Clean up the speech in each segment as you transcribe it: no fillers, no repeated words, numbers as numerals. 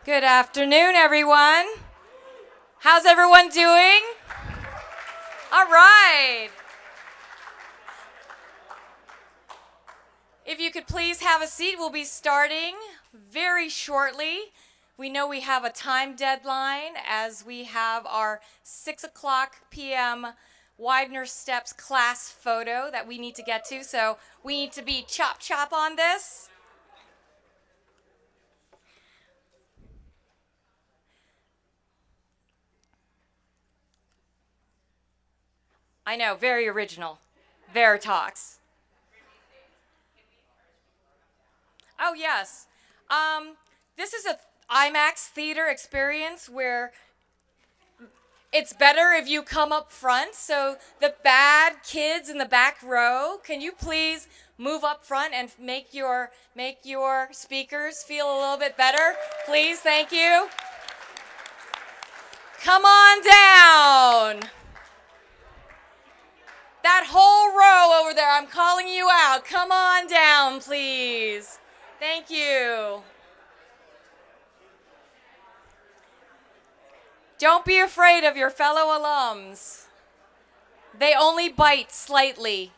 Good afternoon, everyone. How's everyone doing? All right. If you could please have a seat, we'll be starting very shortly. We know we have a time deadline as we have our 6 o'clock p.m. Widener Steps class photo that we need to get to, so we need to be chop on this. I know, very original. VeriTalks. Oh, yes. This is a IMAX theater experience where it's better if you come up front. So the bad kids in the back row, can you please move up front and make your speakers feel a little bit better? Please, thank you. Come on down. That whole row over there, I'm calling you out. Come on down, please. Thank you. Don't be afraid of your fellow alums. They only bite slightly.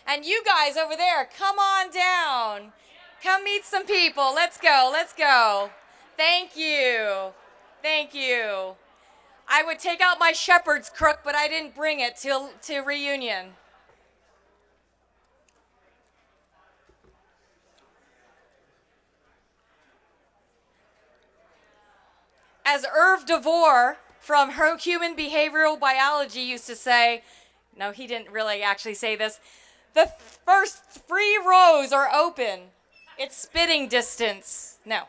And you guys over there, come on down. Come meet some people. Let's go. Thank you. I would take out my shepherd's crook, but I didn't bring it to reunion. As Irv DeVore from Human Behavioral Biology used to say, no, he didn't really actually say this, the first 3 rows are open. It's spitting distance. No.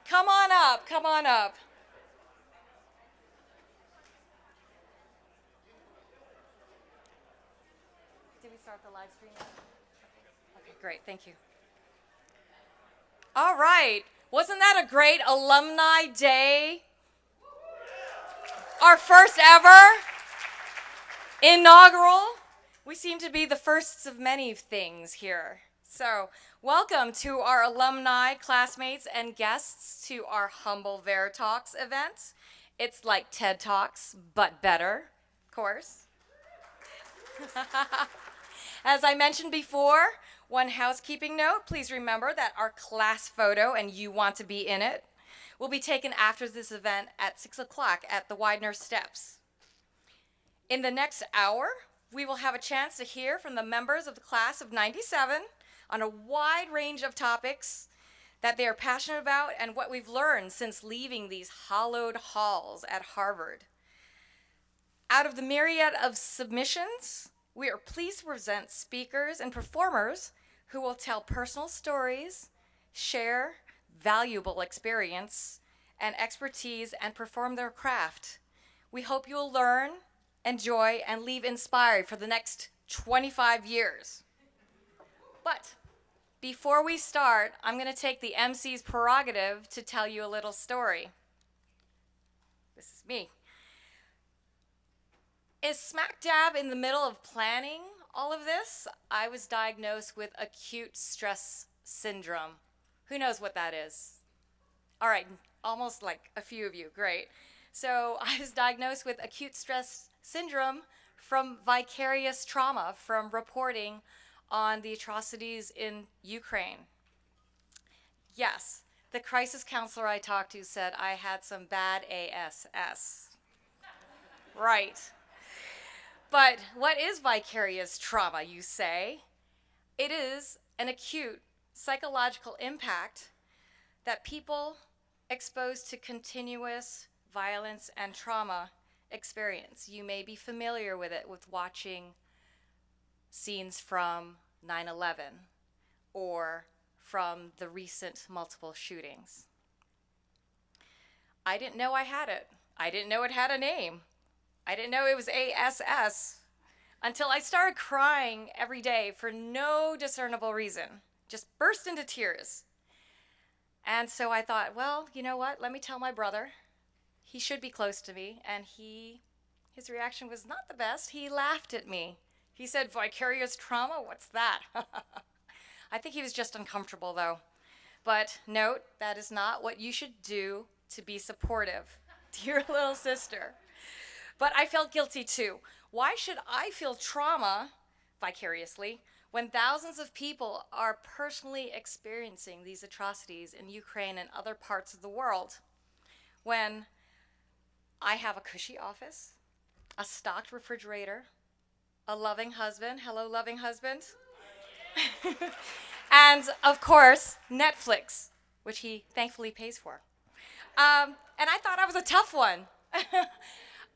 Come on up. Did we start the live stream? Okay, great, thank you. All right. Wasn't that a great alumni day? Our first ever inaugural. We seem to be the firsts of many things here. So, welcome to our alumni, classmates, and guests to our humble VeriTalks event. It's like TED Talks, but better, of course. As I mentioned before, one housekeeping note, please remember that our class photo, and you want to be in it, will be taken after this event at 6 o'clock at the Widener Steps. In the next hour, we will have a chance to hear from the members of the class of 97 on a wide range of topics that they are passionate about and what we've learned since leaving these hallowed halls at Harvard. Out of the myriad of submissions, we are pleased to present speakers and performers who will tell personal stories, share valuable experience and expertise, and perform their craft. We hope you will learn, enjoy, and leave inspired for the next 25 years. But before we start, I'm going to take the MC's prerogative to tell you a little story. This is me. Is smack dab in the middle of planning all of this, I was diagnosed with acute stress syndrome. Who knows what that is? All right, almost like a few of you, great. So I was diagnosed with acute stress syndrome from vicarious trauma from reporting on the atrocities in Ukraine. Yes, the crisis counselor I talked to said I had some bad ASS. Right. But what is vicarious trauma, you say? It is an acute psychological impact that people exposed to continuous violence and trauma experience. You may be familiar with it with watching scenes from 9/11 or from the recent multiple shootings. I didn't know I had it. I didn't know it had a name. I didn't know it was ASS until I started crying every day for no discernible reason. Just burst into tears. And so I thought, well, you know what? Let me tell my brother. He should be close to me. And his reaction was not the best. He laughed at me. He said, vicarious trauma? What's that? I think he was just uncomfortable, though. But note, that is not what you should do to be supportive to your little sister. But I felt guilty too. Why should I feel trauma vicariously when thousands of people are personally experiencing these atrocities in Ukraine and other parts of the world? When I have a cushy office, a stocked refrigerator, a loving husband, hello, loving husband, and of course, Netflix, which he thankfully pays for. And I thought I was a tough one.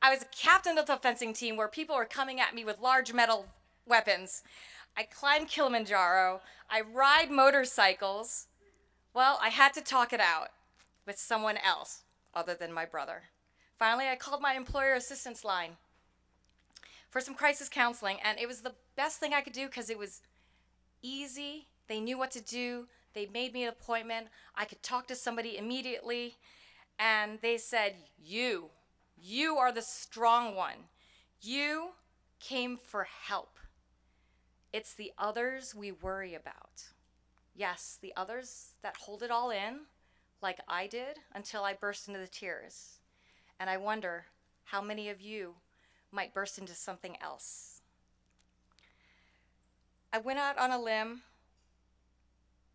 I was a captain of the fencing team where people were coming at me with large metal weapons. I climb Kilimanjaro. I ride motorcycles. Well, I had to talk it out with someone else other than my brother. Finally, I called my employer assistance line for some crisis counseling, and it was the best thing I could do because it was easy. They knew what to do. They made me an appointment. I could talk to somebody immediately, and they said, you are the strong one. You came for help. It's the others we worry about. Yes, the others that hold it all in, like I did, until I burst into the tears. And I wonder how many of you might burst into something else. I went out on a limb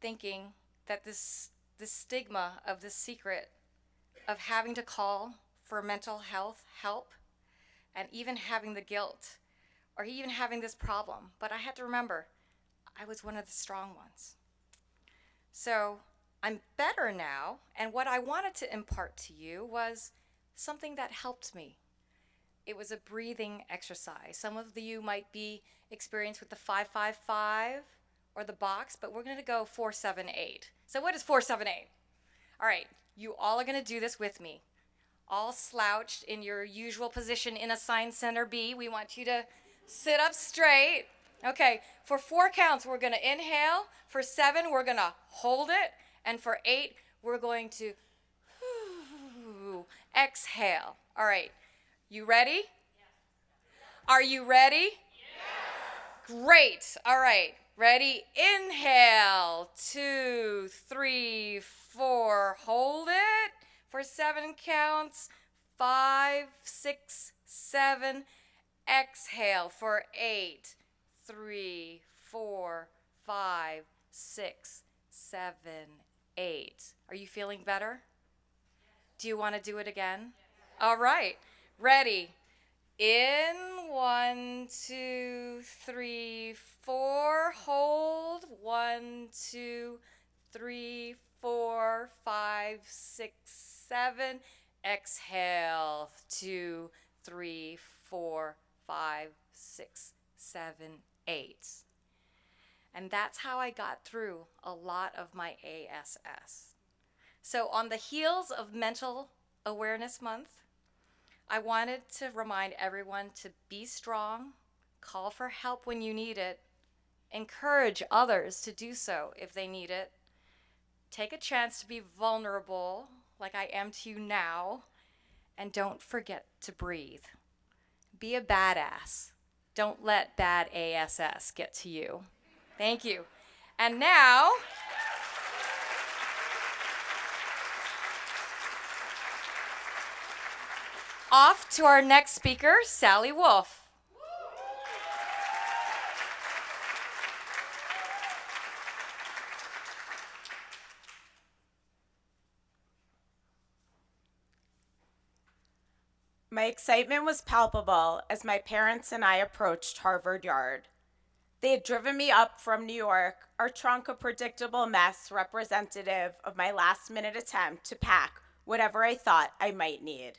thinking that this stigma of this secret of having to call for mental health help and even having the guilt or even having this problem. But I had to remember, I was one of the strong ones. So I'm better now, and what I wanted to impart to you was something that helped me. It was a breathing exercise. Some of you might be experienced with the 5-5-5 or the box, but we're going to go 4-7-8. So what is 4-7-8? All right, you all are going to do this with me. All slouched in your usual position in assigned center B. We want you to sit up straight. Okay, for 4 counts, we're going to inhale. For 7, we're going to hold it. And for 8, we're going to exhale. All right, you ready? Yes. Are you ready? Yes. Great. All right, ready? Inhale. 2, 3, 4. Hold it for 7 counts. 5, 6, 7. Exhale for 8, 3, 4, 5, 6, 7, 8. Are you feeling better? Do you want to do it again? All right. Ready? In 1, 2, 3, 4. Hold. 1, 2, 3, 4, 5, 6, 7. Exhale. 2, 3, 4, 5, 6, 7, 8. And that's how I got through a lot of my ASS. So on the heels of Mental Awareness Month, I wanted to remind everyone to be strong, call for help when you need it, encourage others to do so if they need it, take a chance to be vulnerable like I am to you now, and don't forget to breathe. Be a badass. Don't let bad ASS get to you. Thank you. And now, off to our next speaker, Sally Wolf. My excitement was palpable as my parents and I approached Harvard Yard. They had driven me up from New York, our trunk a predictable mess representative of my last-minute attempt to pack whatever I thought I might need.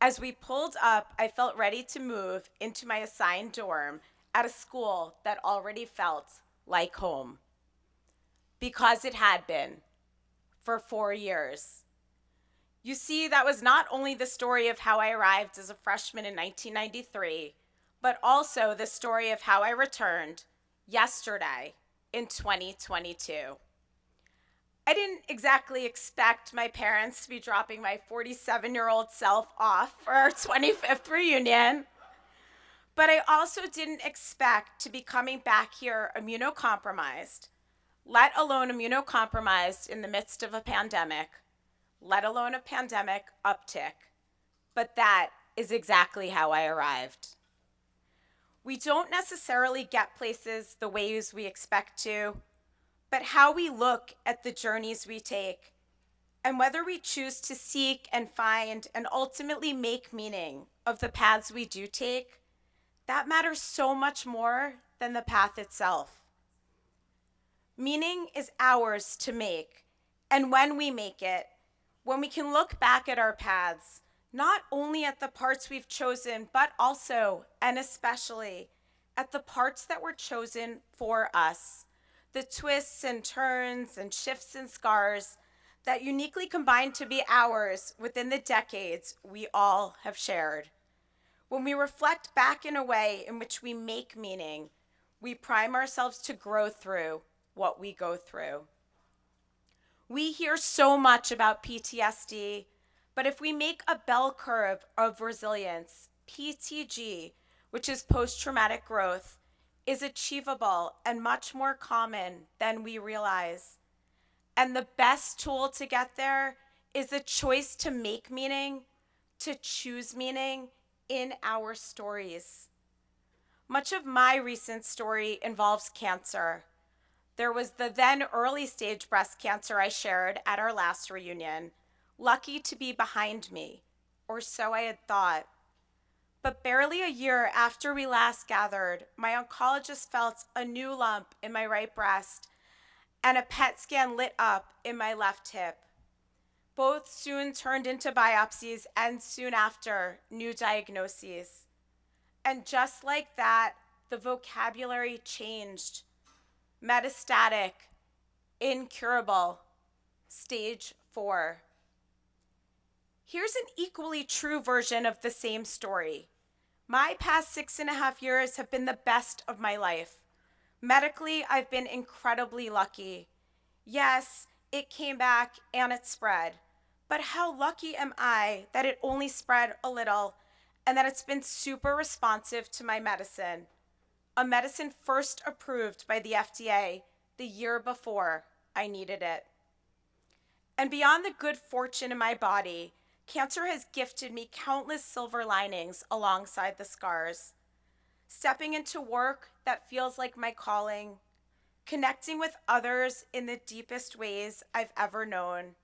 As we pulled up, I felt ready to move into my assigned dorm at a school that already felt like home. Because it had been for 4 years. You see, that was not only the story of how I arrived as a freshman in 1993, but also the story of how I returned yesterday in 2022. I didn't exactly expect my parents to be dropping my 47-year-old self off for our 25th reunion, but I also didn't expect to be coming back here immunocompromised, let alone immunocompromised in the midst of a pandemic, let alone a pandemic uptick. But that is exactly how I arrived. We don't necessarily get places the ways we expect to, but how we look at the journeys we take and whether we choose to seek and find and ultimately make meaning of the paths we do take, that matters so much more than the path itself. Meaning is ours to make, and when we make it, when we can look back at our paths, not only at the parts we've chosen, but also, and especially, at the parts that were chosen for us, the twists and turns and shifts and scars that uniquely combine to be ours within the decades we all have shared. When we reflect back in a way in which we make meaning, we prime ourselves to grow through what we go through. We hear so much about PTSD, but if we make a bell curve of resilience, PTG, which is post-traumatic growth, is achievable and much more common than we realize. And the best tool to get there is the choice to make meaning, to choose meaning in our stories. Much of my recent story involves cancer. There was the then early stage breast cancer I shared at our last reunion, lucky to be behind me, or so I had thought. But barely a year after we last gathered, my oncologist felt a new lump in my right breast and a PET scan lit up in my left hip. Both soon turned into biopsies and soon after, new diagnoses. And just like that, the vocabulary changed. Metastatic, incurable, stage 4. Here's an equally true version of the same story. My past 6.5 years have been the best of my life. Medically, I've been incredibly lucky. Yes, it came back and it spread. But how lucky am I that it only spread a little and that it's been super responsive to my medicine? A medicine first approved by the FDA the year before I needed it. And beyond the good fortune in my body, cancer has gifted me countless silver linings alongside the scars. Stepping into work that feels like my calling, connecting with others in the deepest ways I've ever known,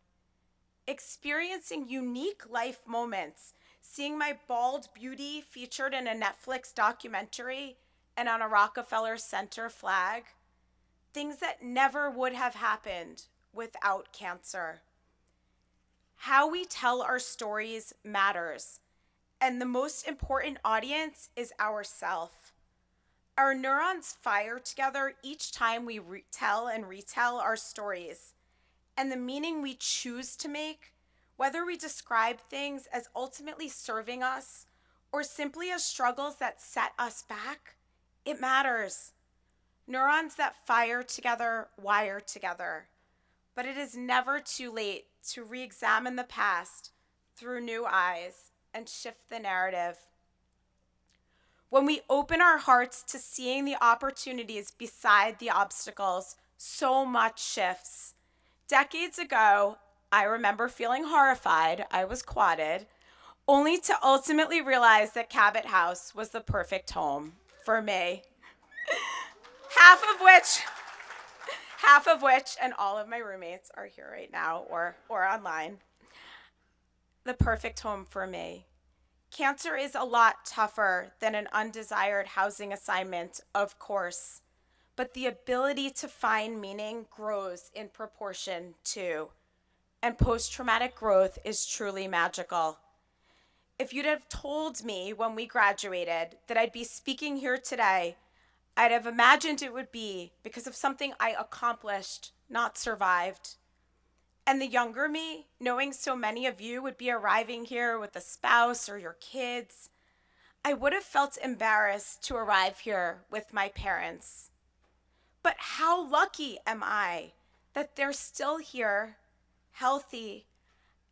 experiencing unique life moments, seeing my bald beauty featured in a Netflix documentary and on a Rockefeller Center flag, things that never would have happened without cancer. How we tell our stories matters, and the most important audience is ourself. Our neurons fire together each time we tell and retell our stories, and the meaning we choose to make, whether we describe things as ultimately serving us or simply as struggles that set us back, it matters. Neurons that fire together wire together, but it is never too late to re-examine the past through new eyes and shift the narrative. When we open our hearts to seeing the opportunities beside the obstacles, so much shifts. Decades ago, I remember feeling horrified, I was quadded, only to ultimately realize that Cabot House was the perfect home for me. half of which, and all of my roommates are here right now or online. The perfect home for me. Cancer is a lot tougher than an undesired housing assignment, of course, but the ability to find meaning grows in proportion too. And post-traumatic growth is truly magical. If you'd have told me when we graduated that I'd be speaking here today, I'd have imagined it would be because of something I accomplished, not survived. And the younger me, knowing so many of you would be arriving here with a spouse or your kids, I would have felt embarrassed to arrive here with my parents. But how lucky am I that they're still here, healthy,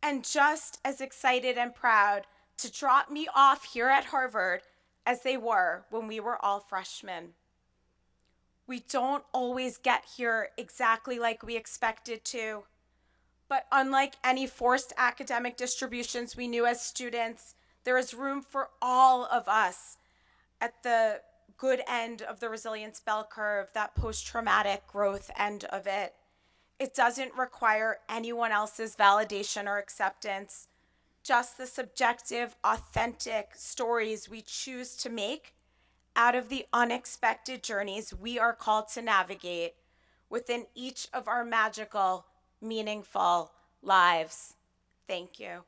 and just as excited and proud to drop me off here at Harvard as they were when we were all freshmen. We don't always get here exactly like we expected to. But unlike any forced academic distributions we knew as students, there is room for all of us at the good end of the resilience bell curve, that post-traumatic growth end of it. It doesn't require anyone else's validation or acceptance, just the subjective, authentic stories we choose to make out of the unexpected journeys we are called to navigate within each of our magical, meaningful lives. Thank you.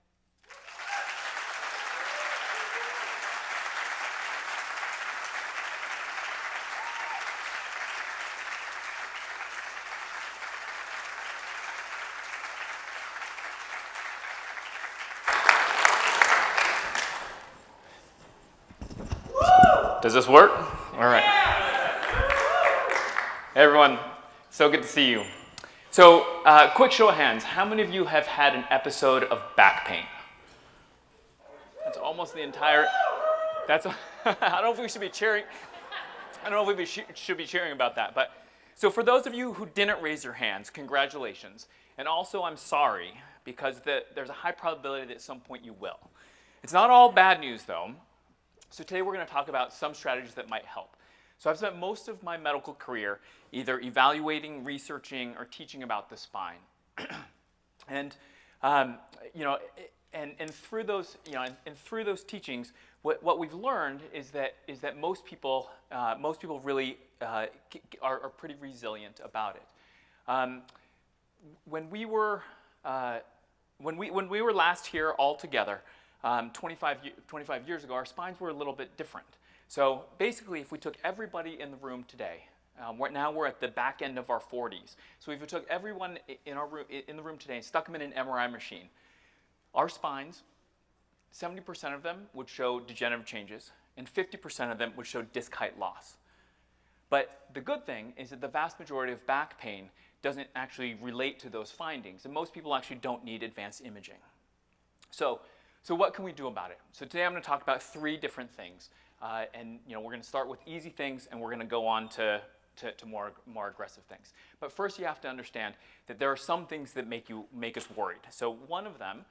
Does this work? All right. Hey everyone, so good to see you. So, quick show of hands. How many of you have had an episode of back pain? That's almost the entire, I don't know if we should be cheering. I don't know if we should be cheering about that. But so for those of you who didn't raise your hands, congratulations. And also I'm sorry, because there's a high probability that at some point you will. It's not all bad news though. So today we're going to talk about some strategies that might help. So I've spent most of my medical career either evaluating, researching, or teaching about the spine. And through those, and through those teachings, what we've learned is that most people really are pretty resilient about it. When we were last here all together, 25 years ago, our spines were a little bit different. So basically, if we took everybody in the room today, now we're at the back end of our 40s. So if we took everyone in the room today and stuck them in an MRI machine, our spines, 70% of them would show degenerative changes, and 50% of them would show disc height loss. But the good thing is that the vast majority of back pain doesn't actually relate to those findings, and most people actually don't need advanced imaging. So what can we do about it? So today I'm going to talk about 3 different things. We're going to start with easy things, and we're going to go on to more aggressive things. But first you have to understand that there are some things that make us worried. So one of them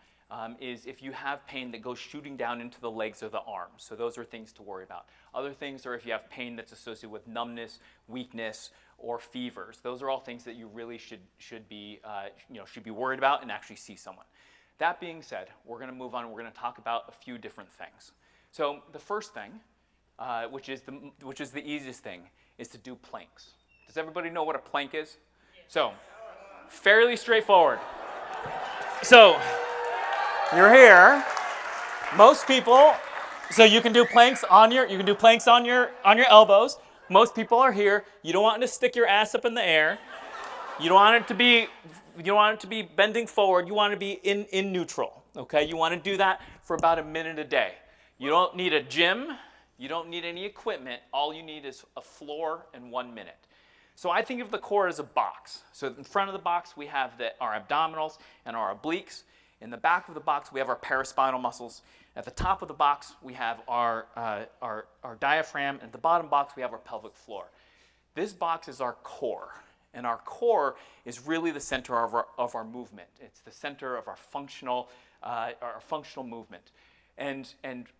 is if you have pain that goes shooting down into the legs or the arms. So those are things to worry about. Other things are if you have pain that's associated with numbness, weakness, or fevers. Those are all things that you really should be worried about and actually see someone. That being said, we're going to move on. We're going to talk about a few different things. So the first thing, which is the easiest thing, is to do planks. Does everybody know what a plank is? So, fairly straightforward. So, you're here. Most people, so you can do planks on your elbows. Most people are here. You don't want to stick your ass up in the air. You don't want it to be bending forward. You want to be in neutral, okay? You want to do that for about a minute a day. You don't need a gym. You don't need any equipment. All you need is a floor and 1 minute. So I think of the core as a box. So in front of the box, we have our abdominals and our obliques. In the back of the box, we have our paraspinal muscles. At the top of the box, we have our diaphragm. And at the bottom box, we have our pelvic floor. This box is our core. And our core is really the center of our movement. It's the center of our functional movement. And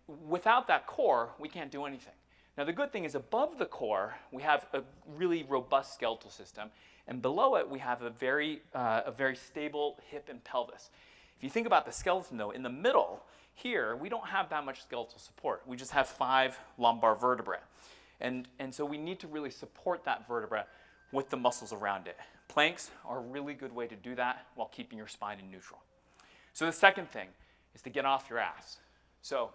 without that core, we can't do anything. Now the good thing is above the core, we have a really robust skeletal system. And below it, we have a very stable hip and pelvis. If you think about the skeleton though, in the middle here, we don't have that much skeletal support. We just have 5 lumbar vertebrae. And so we need to really support that vertebra with the muscles around it. Planks are a really good way to do that while keeping your spine in neutral. So the second thing is to get off your ass. So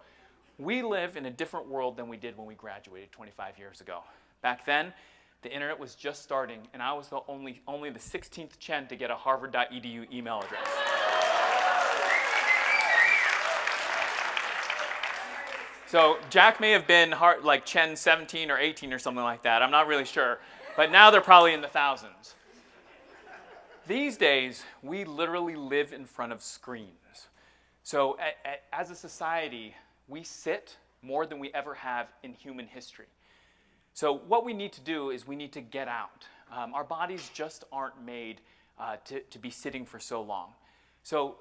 we live in a different world than we did when we graduated 25 years ago. Back then, the internet was just starting, and I was only the 16th Chen to get a harvard.edu email address. So Jack may have been like Chen 17 or 18 or something like that. I'm not really sure. But now they're probably in the thousands. These days, we literally live in front of screens. So as a society, we sit more than we ever have in human history. So what we need to do is we need to get out. Our bodies just aren't made to be sitting for so long. So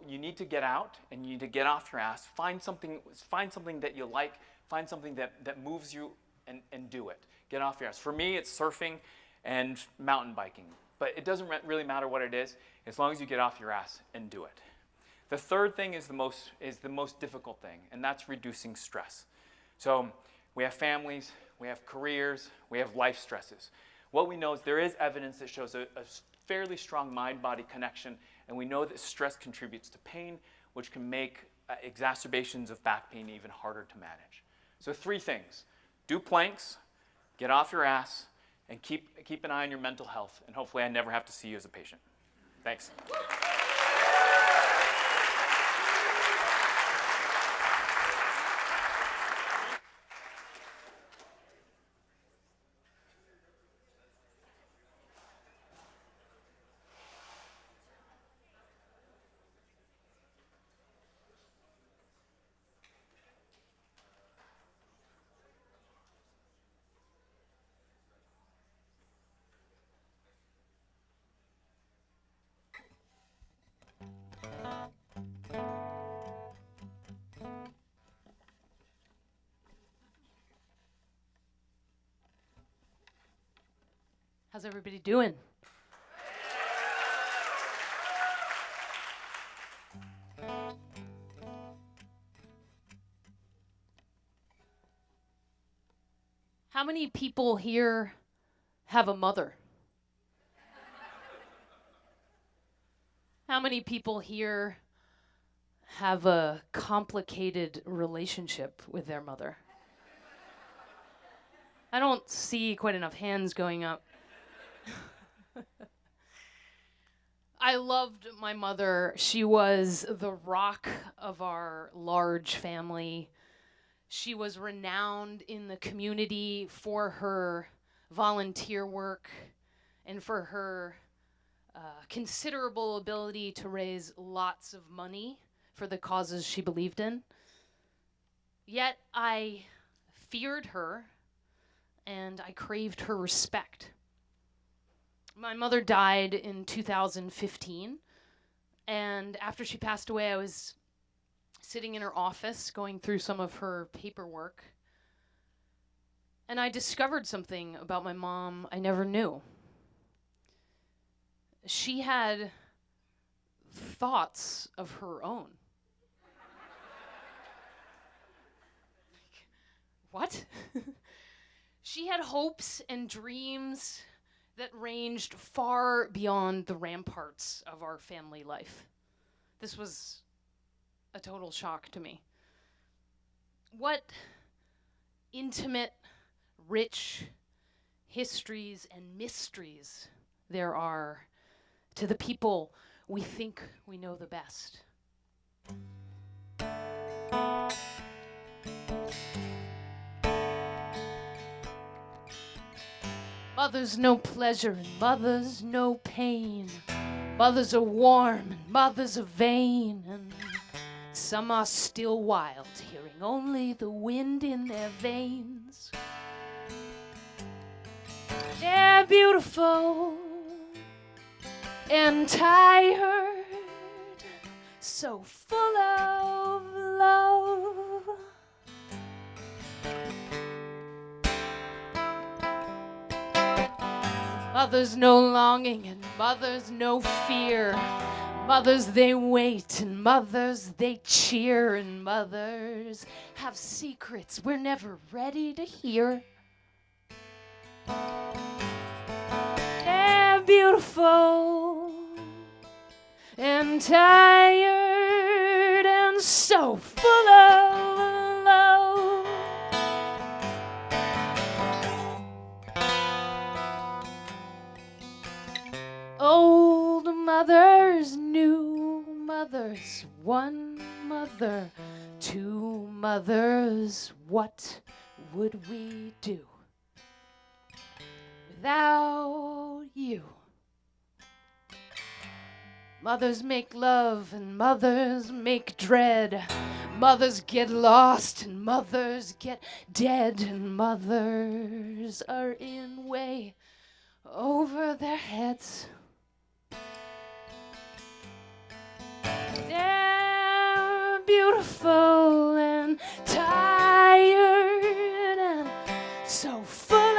you need to get out and you need to get off your ass. Find something that you like. Find something that moves you and do it. Get off your ass. For me, it's surfing and mountain biking. But it doesn't really matter what it is, as long as you get off your ass and do it. The third thing is the most difficult thing, and that's reducing stress. So we have families, we have careers, we have life stresses. What we know is there is evidence that shows a fairly strong mind-body connection, and we know that stress contributes to pain, which can make exacerbations of back pain even harder to manage. So 3 things: do planks, get off your ass, and keep an eye on your mental health, and hopefully I never have to see you as a patient. Thanks. How's everybody doing? How many people here have a mother? How many people here have a complicated relationship with their mother? I don't see quite enough hands going up. I loved my mother. She was the rock of our large family. She was renowned in the community for her volunteer work and for her considerable ability to raise lots of money for the causes she believed in. Yet I feared her and I craved her respect. My mother died in 2015, and after she passed away, I was sitting in her office going through some of her paperwork, and I discovered something about my mom I never knew. She had thoughts of her own. What? She had hopes and dreams that ranged far beyond the ramparts of our family life. This was a total shock to me. What intimate, rich histories and mysteries there are to the people we think we know the best. Mothers know pleasure and mothers know pain. Mothers are warm and mothers are vain. And some are still wild, hearing only the wind in their veins. They're beautiful and tired, so full of love. Mothers know longing and mothers know fear. Mothers, they wait and mothers, they cheer. And mothers have secrets we're never ready to hear. They're beautiful and tired and so full of love. Old mothers, new mothers, one mother, two mothers, what would we do without you? Mothers make love and mothers make dread. Mothers get lost and mothers get dead, and mothers are in way over their heads. They're beautiful and tired and so full of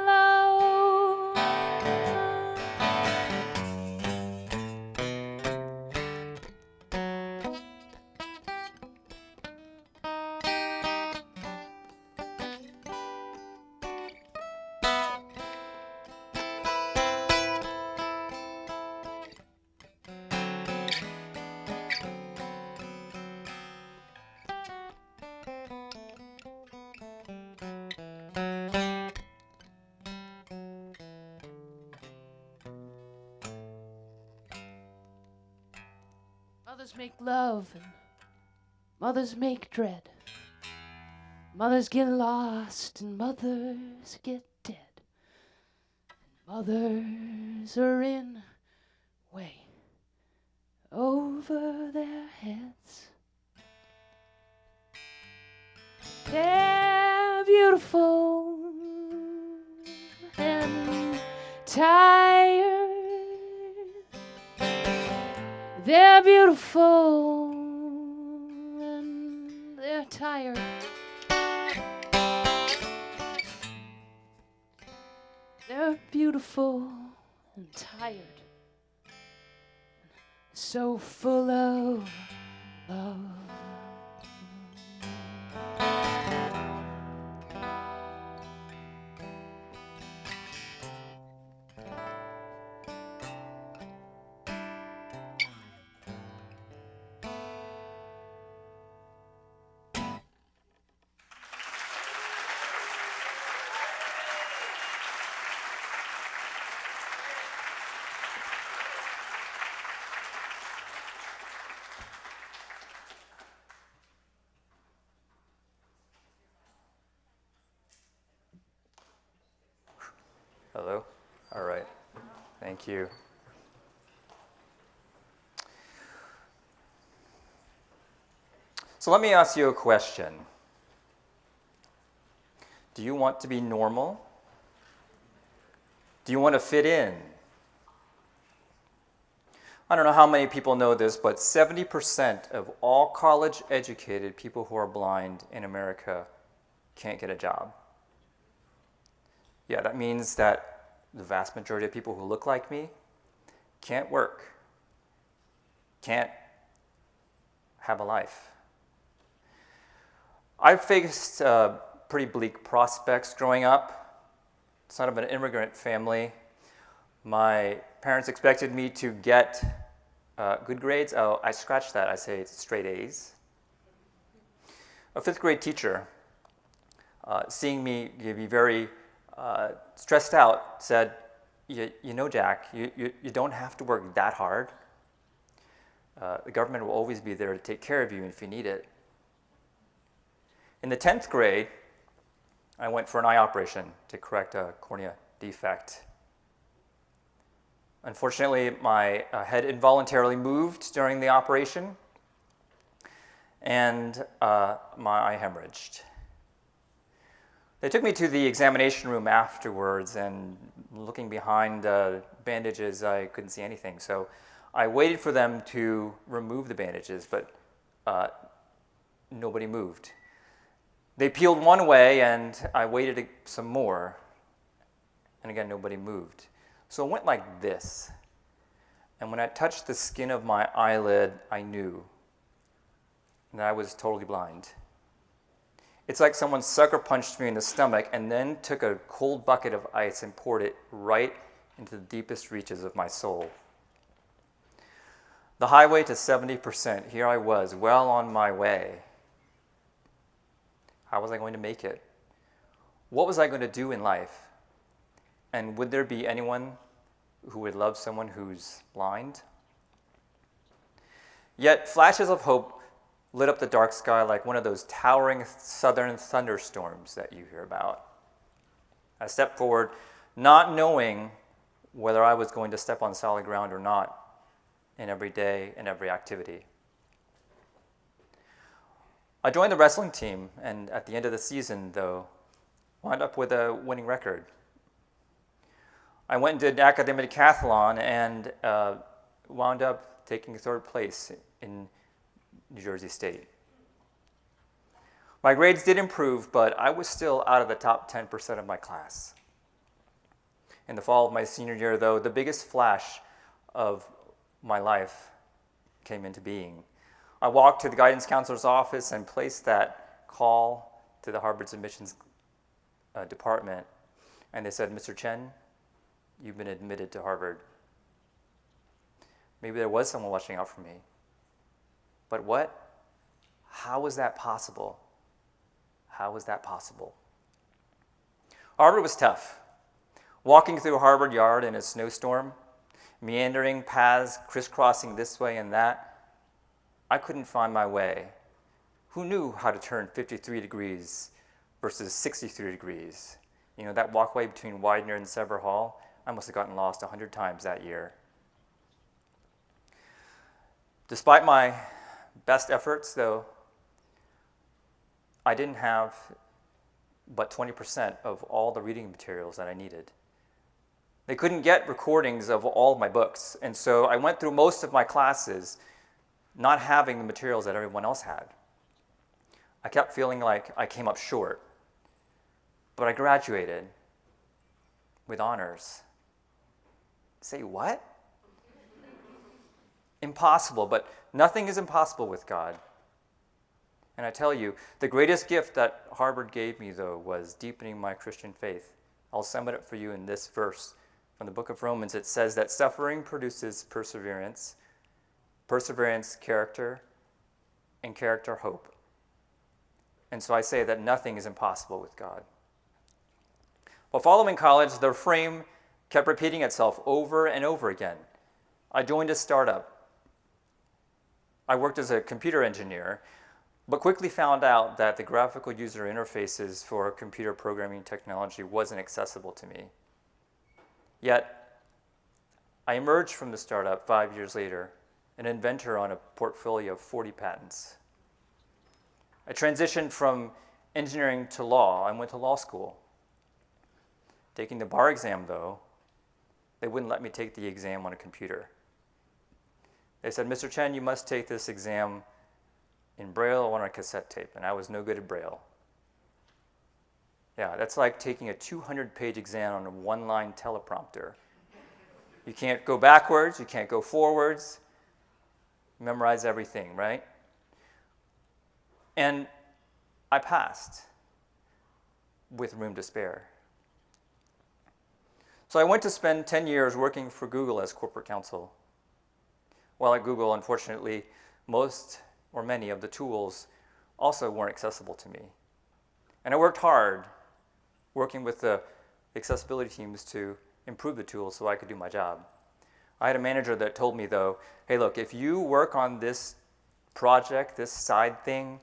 love. Mothers make love and mothers make dread. Mothers get lost and mothers get dead. Mothers are in way over their heads. They're beautiful and tired. They're beautiful and they're tired. They're beautiful and tired, so full of love. Hello? All right. Thank you. So let me ask you a question. Do you want to be normal? Do you want to fit in? I don't know how many people know this, but 70% of all college-educated people who are blind in America can't get a job. Yeah, that means that the vast majority of people who look like me can't work, can't have a life. I've faced pretty bleak prospects growing up. Son of an immigrant family. My parents expected me to get good grades. Oh, I scratched that. I say it's straight A's. A fifth grade teacher, seeing me be very stressed out, said, you know, Jack, you don't have to work that hard. The government will always be there to take care of you if you need it. In the 10th grade, I went for an eye operation to correct a cornea defect. Unfortunately, my head involuntarily moved during the operation, and my eye hemorrhaged. They took me to the examination room afterwards, and looking behind the bandages, I couldn't see anything. So I waited for them to remove the bandages, but nobody moved. They peeled one way, and I waited some more, and again, nobody moved. So it went like this. And when I touched the skin of my eyelid, I knew that I was totally blind. It's like someone sucker punched me in the stomach and then took a cold bucket of ice and poured it right into the deepest reaches of my soul. The highway to 70%, here I was, well on my way. How was I going to make it? What was I going to do in life? And would there be anyone who would love someone who's blind? Yet flashes of hope lit up the dark sky like one of those towering southern thunderstorms that you hear about. I stepped forward, not knowing whether I was going to step on solid ground or not in every day and every activity. I joined the wrestling team, and at the end of the season, though, wound up with a winning record. I went and did academic decathlon and wound up taking third place in New Jersey State. My grades did improve, but I was still out of the top 10% of my class. In the fall of my senior year, though, the biggest flash of my life came into being. I walked to the guidance counselor's office and placed that call to the Harvard's admissions department, and they said, "Mr. Chen, you've been admitted to Harvard." Maybe there was someone watching out for me. But what? How was that possible? How was that possible? Harvard was tough. Walking through Harvard Yard in a snowstorm, meandering paths crisscrossing this way and that, I couldn't find my way. Who knew how to turn 53 degrees versus 63 degrees? You know, that walkway between Widener and Sever Hall, I must have gotten lost 100 times that year. Despite my best efforts, though, I didn't have but 20% of all the reading materials that I needed. They couldn't get recordings of all of my books, and so I went through most of my classes not having the materials that everyone else had. I kept feeling like I came up short, but I graduated with honors. Say what? Impossible, but nothing is impossible with God. And I tell you, the greatest gift that Harvard gave me, though, was deepening my Christian faith. I'll sum it up for you in this verse from the book of Romans. It says that suffering produces perseverance, perseverance, character, and character, hope. And so I say that nothing is impossible with God. While following college, the refrain kept repeating itself over and over again. I joined a startup. I worked as a computer engineer, but quickly found out that the graphical user interfaces for computer programming technology wasn't accessible to me. Yet, I emerged from the startup 5 years later, an inventor on a portfolio of 40 patents. I transitioned from engineering to law. I went to law school. Taking the bar exam, though, they wouldn't let me take the exam on a computer. They said, "Mr. Chen, you must take this exam in Braille or on a cassette tape," and I was no good at Braille. Yeah, that's like taking a 200-page exam on a one-line teleprompter. You can't go backwards, you can't go forwards, memorize everything, right? And I passed with room to spare. So I went to spend 10 years working for Google as corporate counsel. While at Google, unfortunately, most or many of the tools also weren't accessible to me. And I worked hard working with the accessibility teams to improve the tools so I could do my job. I had a manager that told me, though, "Hey, look, if you work on this project, this side thing,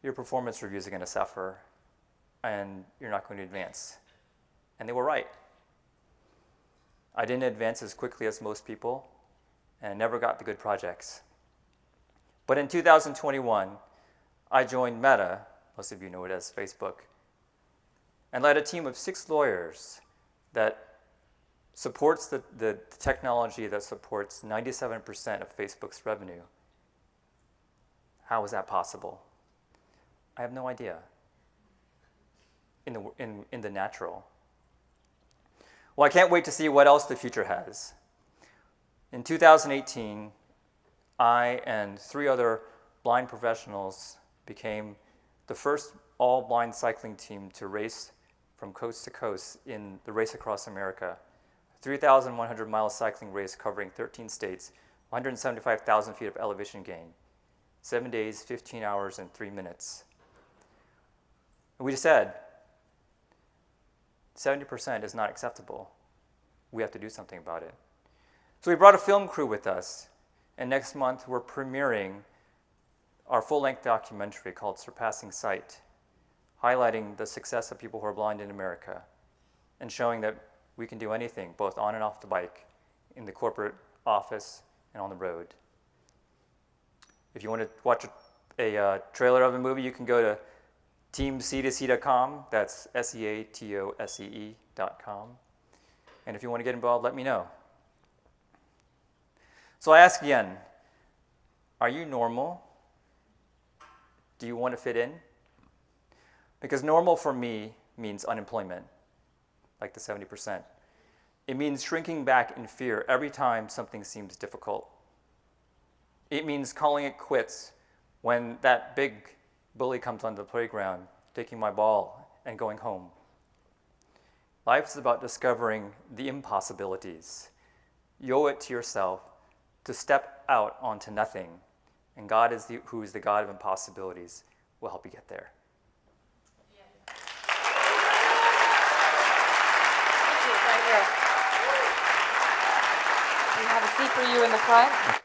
your performance reviews are going to suffer and you're not going to advance." And they were right. I didn't advance as quickly as most people, and I never got the good projects. But in 2021, I joined Meta, most of you know it as Facebook, and led a team of 6 lawyers that supports the technology that supports 97% of Facebook's revenue. How is that possible? I have no idea. In the natural. Well, I can't wait to see what else the future has. In 2018, I and 3 other blind professionals became the first all-blind cycling team to race from coast to coast in the Race Across America, a 3,100-mile cycling race covering 13 states, 175,000 feet of elevation gain, 7 days, 15 hours, and 3 minutes. And we just said, 70% is not acceptable. We have to do something about it. So we brought a film crew with us, and next month we're premiering our full-length documentary called Surpassing Sight, highlighting the success of people who are blind in America and showing that we can do anything, both on and off the bike, in the corporate office and on the road. If you want to watch a trailer of a movie, you can go to teamc2c.com. That's SEATOSEE.com. And if you want to get involved, let me know. So I ask again, are you normal? Do you want to fit in? Because normal for me means unemployment, like the 70%. It means shrinking back in fear every time something seems difficult. It means calling it quits when that big bully comes onto the playground, taking my ball and going home. Life is about discovering the impossibilities. You owe it to yourself to step out onto nothing, and God, who is the God of impossibilities, will help you get there. Thank you, right here. We have a seat for you in the front.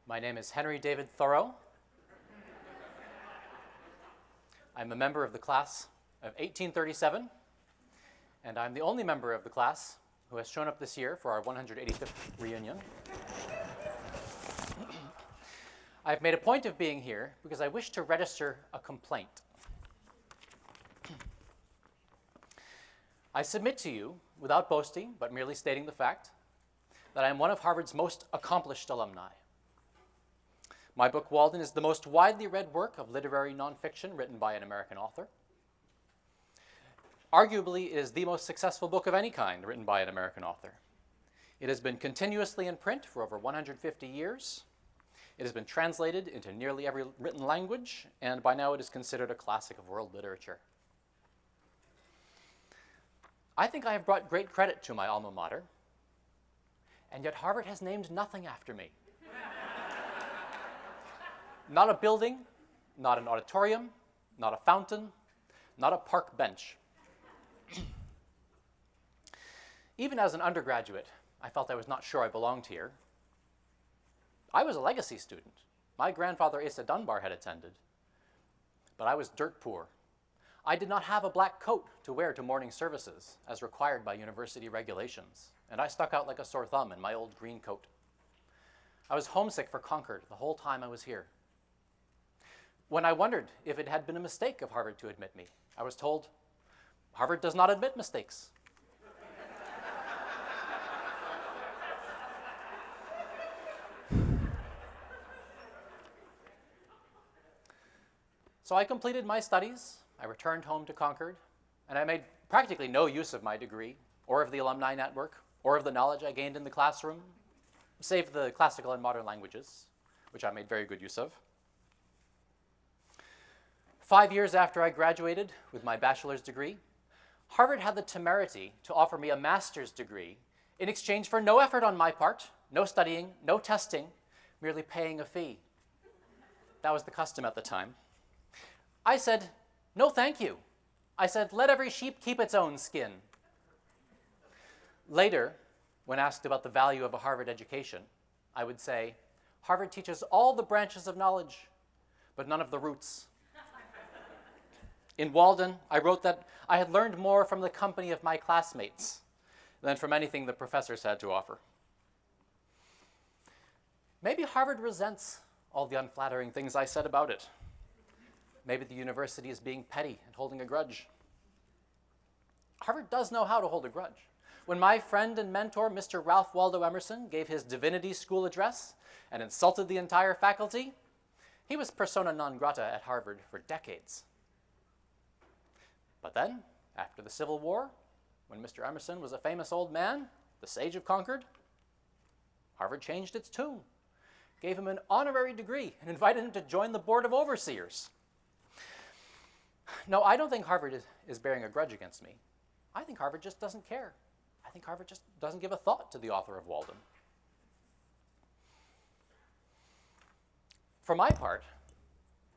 My name is Henry David Thoreau. I'm a member of the class of 1837, and I'm the only member of the class who has shown up this year for our 185th reunion. I've made a point of being here because I wish to register a complaint. I submit to you, without boasting, but merely stating the fact, that I am one of Harvard's most accomplished alumni. My book, Walden, is the most widely read work of literary nonfiction written by an American author. Arguably, it is the most successful book of any kind written by an American author. It has been continuously in print for over 150 years. It has been translated into nearly every written language, and by now it is considered a classic of world literature. I think I have brought great credit to my alma mater, and yet Harvard has named nothing after me. Not a building, not an auditorium, not a fountain, not a park bench. Even as an undergraduate, I felt I was not sure I belonged here. I was a legacy student. My grandfather, Asa Dunbar, had attended. But I was dirt poor. I did not have a black coat to wear to morning services, as required by university regulations, and I stuck out like a sore thumb in my old green coat. I was homesick for Concord the whole time I was here. When I wondered if it had been a mistake of Harvard to admit me, I was told, Harvard does not admit mistakes. So I completed my studies, I returned home to Concord, and I made practically no use of my degree, or of the alumni network, or of the knowledge I gained in the classroom, save the classical and modern languages, which I made very good use of. 5 years after I graduated with my bachelor's degree, Harvard had the temerity to offer me a master's degree in exchange for no effort on my part, no studying, no testing, merely paying a fee. That was the custom at the time. I said, no thank you. I said, let every sheep keep its own skin. Later, when asked about the value of a Harvard education, I would say, Harvard teaches all the branches of knowledge, but none of the roots. In Walden, I wrote that I had learned more from the company of my classmates than from anything the professors had to offer. Maybe Harvard resents all the unflattering things I said about it. Maybe the university is being petty and holding a grudge. Harvard does know how to hold a grudge. When my friend and mentor, Mr. Ralph Waldo Emerson, gave his divinity school address and insulted the entire faculty, he was persona non grata at Harvard for decades. But then, after the Civil War, when Mr. Emerson was a famous old man, the sage of Concord, Harvard changed its tune, gave him an honorary degree, and invited him to join the Board of Overseers. No, I don't think Harvard is bearing a grudge against me. I think Harvard just doesn't care. I think Harvard just doesn't give a thought to the author of Walden. For my part,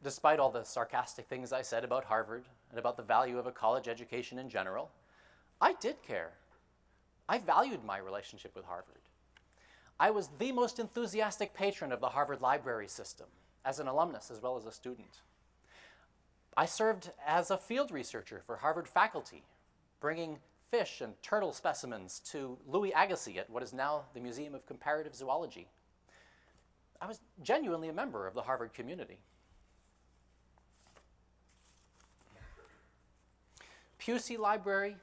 despite all the sarcastic things I said about Harvard and about the value of a college education in general, I did care. I valued my relationship with Harvard. I was the most enthusiastic patron of the Harvard library system, as an alumnus as well as a student. I served as a field researcher for Harvard faculty, bringing fish and turtle specimens to Louis Agassiz at what is now the Museum of Comparative Zoology. I was genuinely a member of the Harvard community. Pusey Library,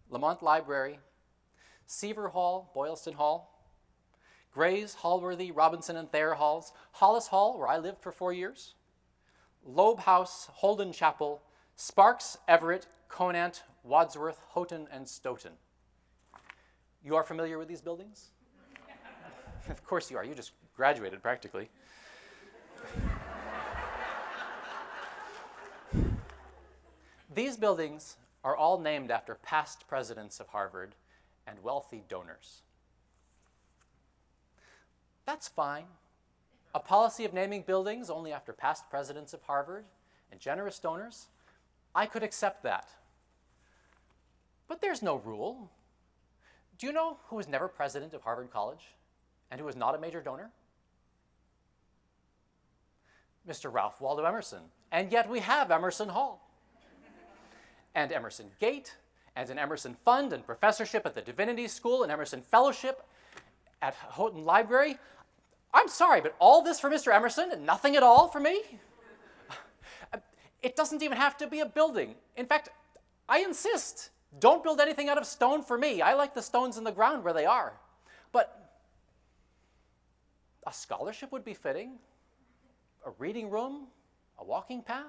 Lamont Library, Seaver Hall, Boylston Hall, Gray's, Hallworthy, Robinson and Thayer Halls, Hollis Hall, where I lived for 4 years, Loeb House, Holden Chapel, Sparks, Everett, Conant, Wadsworth, Houghton, and Stoughton. You are familiar with these buildings? Of course you are. You just graduated practically. These buildings are all named after past presidents of Harvard and wealthy donors. That's fine. A policy of naming buildings only after past presidents of Harvard and generous donors, I could accept that. But there's no rule. Do you know who was never president of Harvard College and who was not a major donor? Mr. Ralph Waldo Emerson. And yet we have Emerson Hall. And Emerson Gate, and an Emerson Fund, and professorship at the Divinity School, and Emerson Fellowship at Houghton Library. I'm sorry, but all this for Mr. Emerson and nothing at all for me? It doesn't even have to be a building. In fact, I insist, don't build anything out of stone for me. I like the stones in the ground where they are. But a scholarship would be fitting, a reading room, a walking path.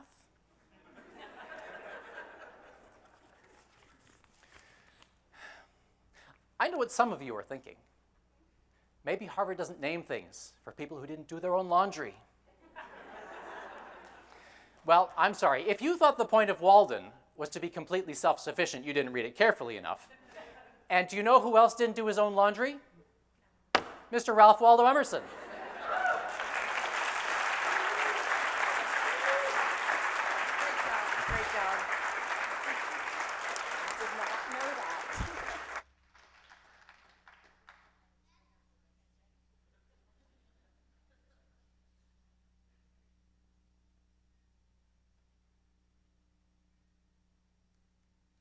I know what some of you are thinking. Maybe Harvard doesn't name things for people who didn't do their own laundry. Well, I'm sorry. If you thought the point of Walden was to be completely self-sufficient, you didn't read it carefully enough. And do you know who else didn't do his own laundry? Mr. Ralph Waldo Emerson. Great job. I did not know that.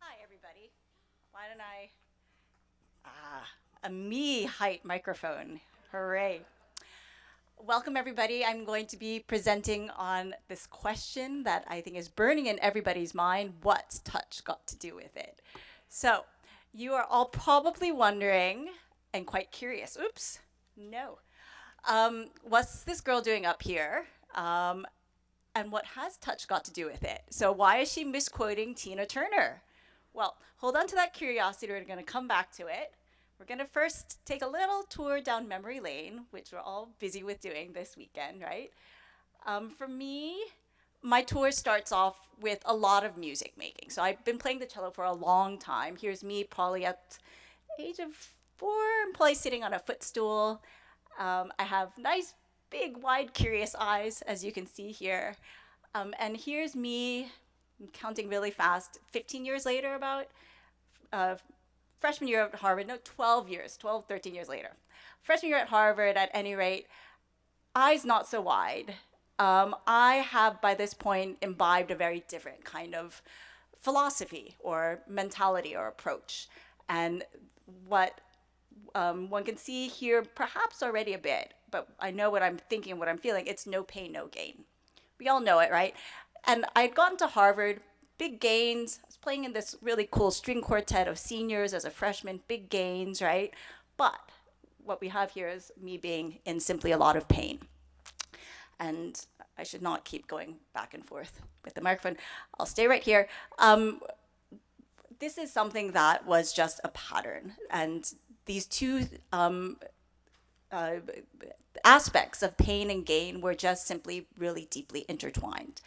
Hi, everybody. Why don't I, a me height microphone. Hooray. Welcome, everybody. I'm going to be presenting on this question that I think is burning in everybody's mind. What's touch got to do with it? So you are all probably wondering and quite curious. Oops, no. What's this girl doing up here? And what has touch got to do with it? So why is she misquoting Tina Turner? Well, hold on to that curiosity. We're going to come back to it. We're going to first take a little tour down memory lane, which we're all busy with doing this weekend, right? For me, my tour starts off with a lot of music making. So I've been playing the cello for a long time. Here's me probably at the age of 4. I'm probably sitting on a footstool. I have nice, big, wide, curious eyes, as you can see here. And here's me, I'm counting really fast, 15 years later about, freshman year at Harvard, no, 12, 13 years later. Freshman year at Harvard, at any rate, eyes not so wide. I have, by this point, imbibed a very different kind of philosophy or mentality or approach. And what one can see here, perhaps already a bit, but I know what I'm thinking, what I'm feeling, it's no pain, no gain. We all know it, right? And I'd gotten to Harvard, big gains. I was playing in this really cool string quartet of seniors as a freshman, big gains, right? But what we have here is me being in simply a lot of pain. And I should not keep going back and forth with the microphone. I'll stay right here. This is something that was just a pattern. And these two aspects of pain and gain were just simply really deeply intertwined.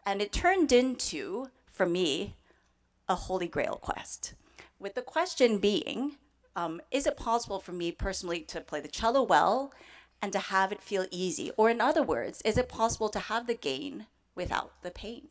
And it turned into, for me, a holy grail quest. With the question being, is it possible for me personally to play the cello well and to have it feel easy? Or in other words, is it possible to have the gain without the pain.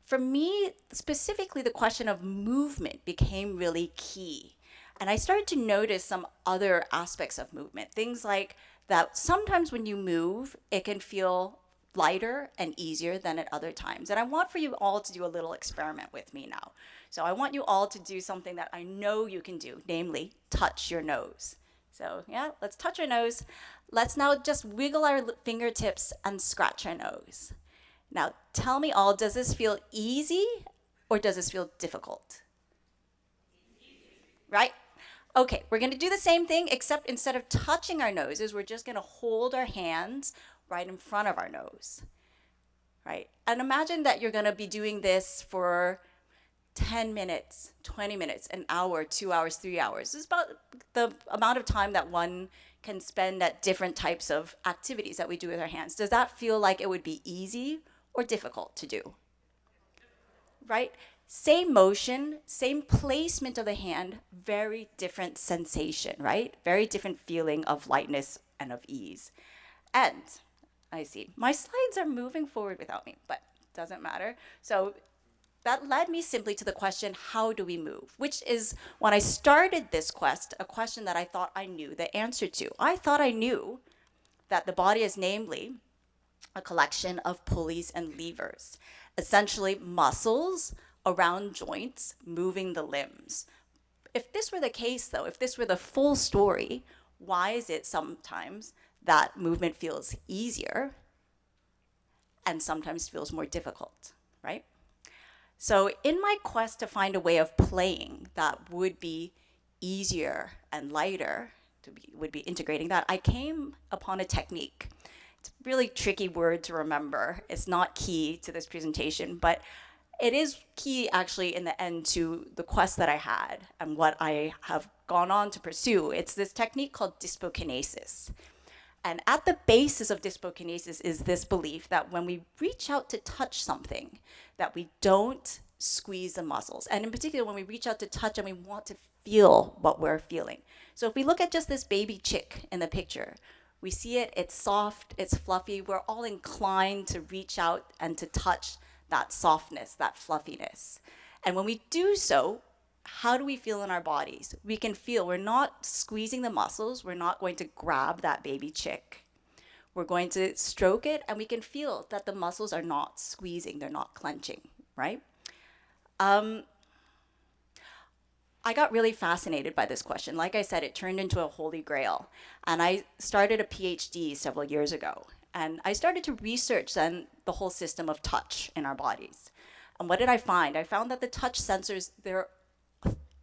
For me, specifically, the question of movement became really key. And I started to notice some other aspects of movement. Things like that sometimes when you move, it can feel lighter and easier than at other times. And I want for you all to do a little experiment with me now. So I want you all to do something that I know you can do, namely touch your nose. So yeah, let's touch our nose. Let's now just wiggle our fingertips and scratch our nose. Now tell me all, does this feel easy or does this feel difficult? Right? Okay, we're gonna do the same thing, except instead of touching our noses, we're just gonna hold our hands right in front of our nose, right? And imagine that you're gonna be doing this for 10 minutes, 20 minutes, an hour, 2 hours, 3 hours. This is about the amount of time that one can spend at different types of activities that we do with our hands. Does that feel like it would be easy or difficult to do? Right? Same motion, same placement of the hand, very different sensation, right? Very different feeling of lightness and of ease. And I see my slides are moving forward without me, but doesn't matter. So that led me simply to the question, how do we move? Which is, when I started this quest, a question that I thought I knew the answer to. I thought I knew that the body is namely a collection of pulleys and levers, essentially muscles around joints moving the limbs. If this were the case, though, if this were the full story, why is it sometimes that movement feels easier and sometimes feels more difficult, right? So in my quest to find a way of playing that would be easier and lighter, would be integrating that, I came upon a technique. It's a really tricky word to remember. It's not key to this presentation, but it is key actually in the end to the quest that I had and what I have gone on to pursue. It's this technique called dyspokinesis. And at the basis of dyspokinesis is this belief that when we reach out to touch something, that we don't squeeze the muscles. And in particular, when we reach out to touch and we want to feel what we're feeling. So if we look at just this baby chick in the picture, we see it, it's soft, it's fluffy. We're all inclined to reach out and to touch that softness, that fluffiness. And when we do so, how do we feel in our bodies? We can feel we're not squeezing the muscles. We're not going to grab that baby chick. We're going to stroke it, and we can feel that the muscles are not squeezing. They're not clenching, right? I got really fascinated by this question. Like I said, it turned into a holy grail. And I started a PhD several years ago. And I started to research then the whole system of touch in our bodies. And what did I find? I found that the touch sensors, they're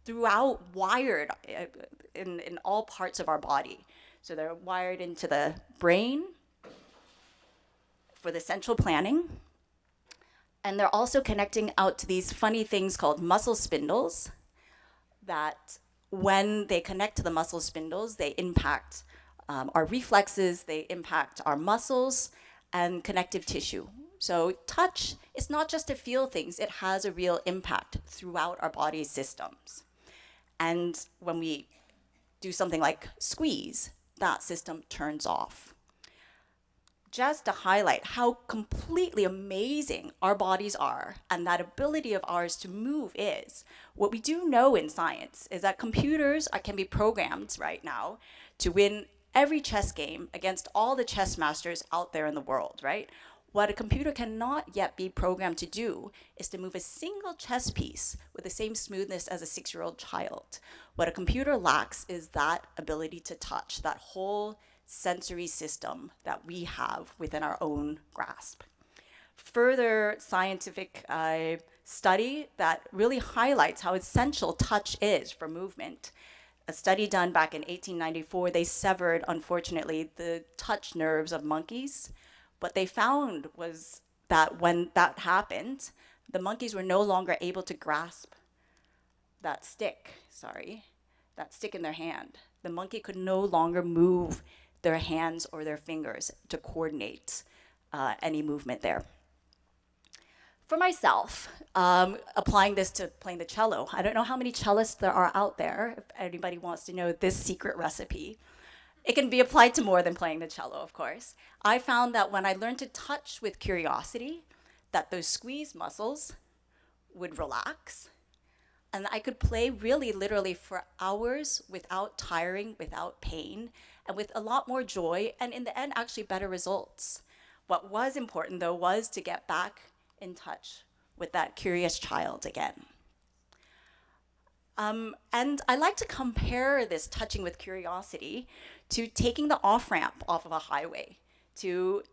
throughout wired in all parts of our body. So they're wired into the brain for the central planning. And they're also connecting out to these funny things called muscle spindles that when they connect to the muscle spindles, they impact our reflexes, they impact our muscles and connective tissue. So touch is not just to feel things, it has a real impact throughout our body systems. And when we do something like squeeze, that system turns off. Just to highlight how completely amazing our bodies are and that ability of ours to move is, what we do know in science is that computers can be programmed right now to win every chess game against all the chess masters out there in the world, right? What a computer cannot yet be programmed to do is to move a single chess piece with the same smoothness as a 6-year-old child. What a computer lacks is that ability to touch, that whole sensory system that we have within our own grasp. Further scientific study that really highlights how essential touch is for movement. A study done back in 1894, they severed, unfortunately, the touch nerves of monkeys. What they found was that when that happened, the monkeys were no longer able to grasp that stick in their hand. The monkey could no longer move their hands or their fingers to coordinate any movement there. For myself, applying this to playing the cello, I don't know how many cellists there are out there, if anybody wants to know this secret recipe. It can be applied to more than playing the cello, of course. I found that when I learned to touch with curiosity, that those squeeze muscles would relax, and I could play really literally for hours without tiring, without pain, and with a lot more joy, and in the end, actually better results. What was important, though, was to get back in touch with that curious child again. And I like to compare this touching with curiosity to taking the off-ramp off of a highway, to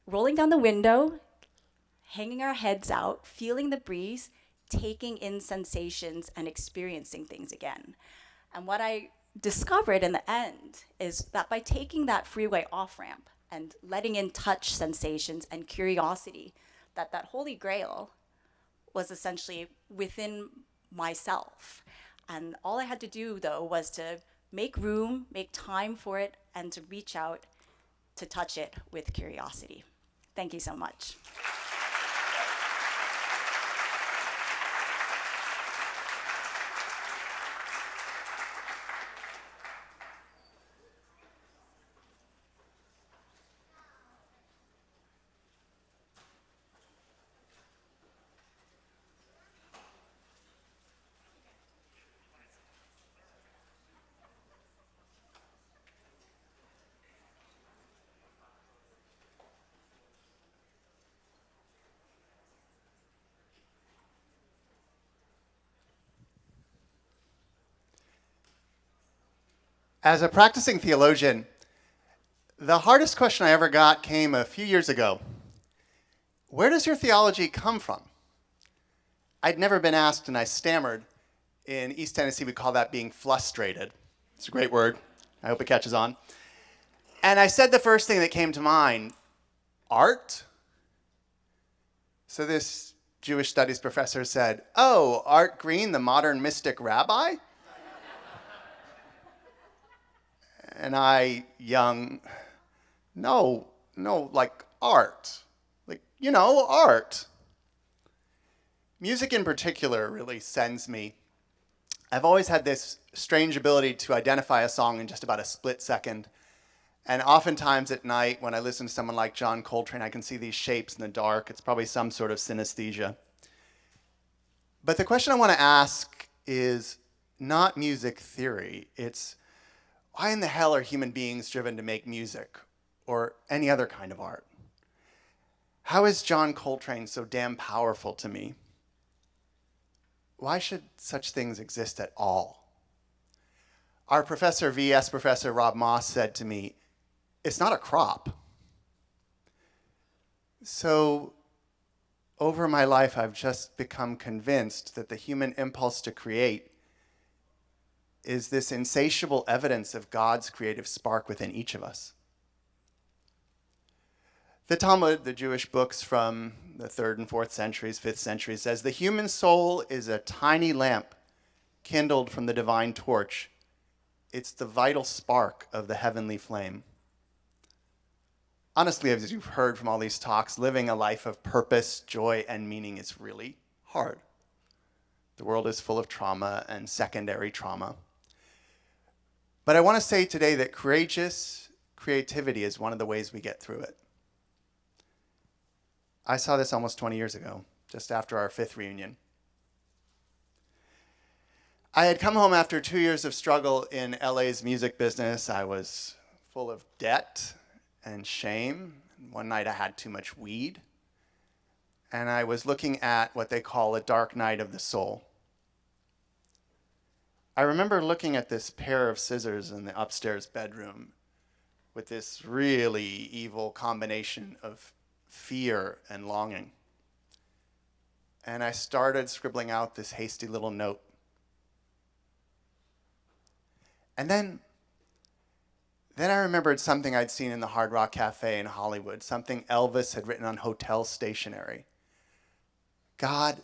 rolling down the window, hanging our heads out, feeling the breeze, taking in sensations and experiencing things again. And what I discovered in the end is that by taking that freeway off-ramp and letting in touch sensations and curiosity, that holy grail was essentially within myself. And all I had to do, though, was to make room, make time for it, and to reach out to touch it with curiosity. Thank you so much. As a practicing theologian, the hardest question I ever got came a few years ago. Where does your theology come from? I'd never been asked, and I stammered. In East Tennessee, we call that being frustrated. It's a great word. I hope it catches on. And I said the first thing that came to mind, art? So this Jewish studies professor said, "Oh, Art Green, the modern mystic rabbi?" And I, young, no, like art. Like, art. Music in particular really sends me. I've always had this strange ability to identify a song in just about a split second. And oftentimes at night, when I listen to someone like John Coltrane, I can see these shapes in the dark. It's probably some sort of synesthesia. But the question I want to ask is not music theory. It's, why in the hell are human beings driven to make music or any other kind of art? How is John Coltrane so damn powerful to me? Why should such things exist at all? Our professor, VS Professor Rob Moss, said to me, it's not a crop. So over my life, I've just become convinced that the human impulse to create is this insatiable evidence of God's creative spark within each of us. The Talmud, the Jewish books from the 3rd and 4th centuries, 5th century, says the human soul is a tiny lamp kindled from the divine torch. It's the vital spark of the heavenly flame. Honestly, as you've heard from all these talks, living a life of purpose, joy, and meaning is really hard. The world is full of trauma and secondary trauma. But I want to say today that courageous creativity is one of the ways we get through it. I saw this almost 20 years ago, just after our 5th reunion. I had come home after 2 years of struggle in LA's music business. I was full of debt and shame. One night I had too much weed. And I was looking at what they call a dark night of the soul. I remember looking at this pair of scissors in the upstairs bedroom with this really evil combination of fear and longing. And I started scribbling out this hasty little note. And then I remembered something I'd seen in the Hard Rock Cafe in Hollywood, something Elvis had written on hotel stationery. God,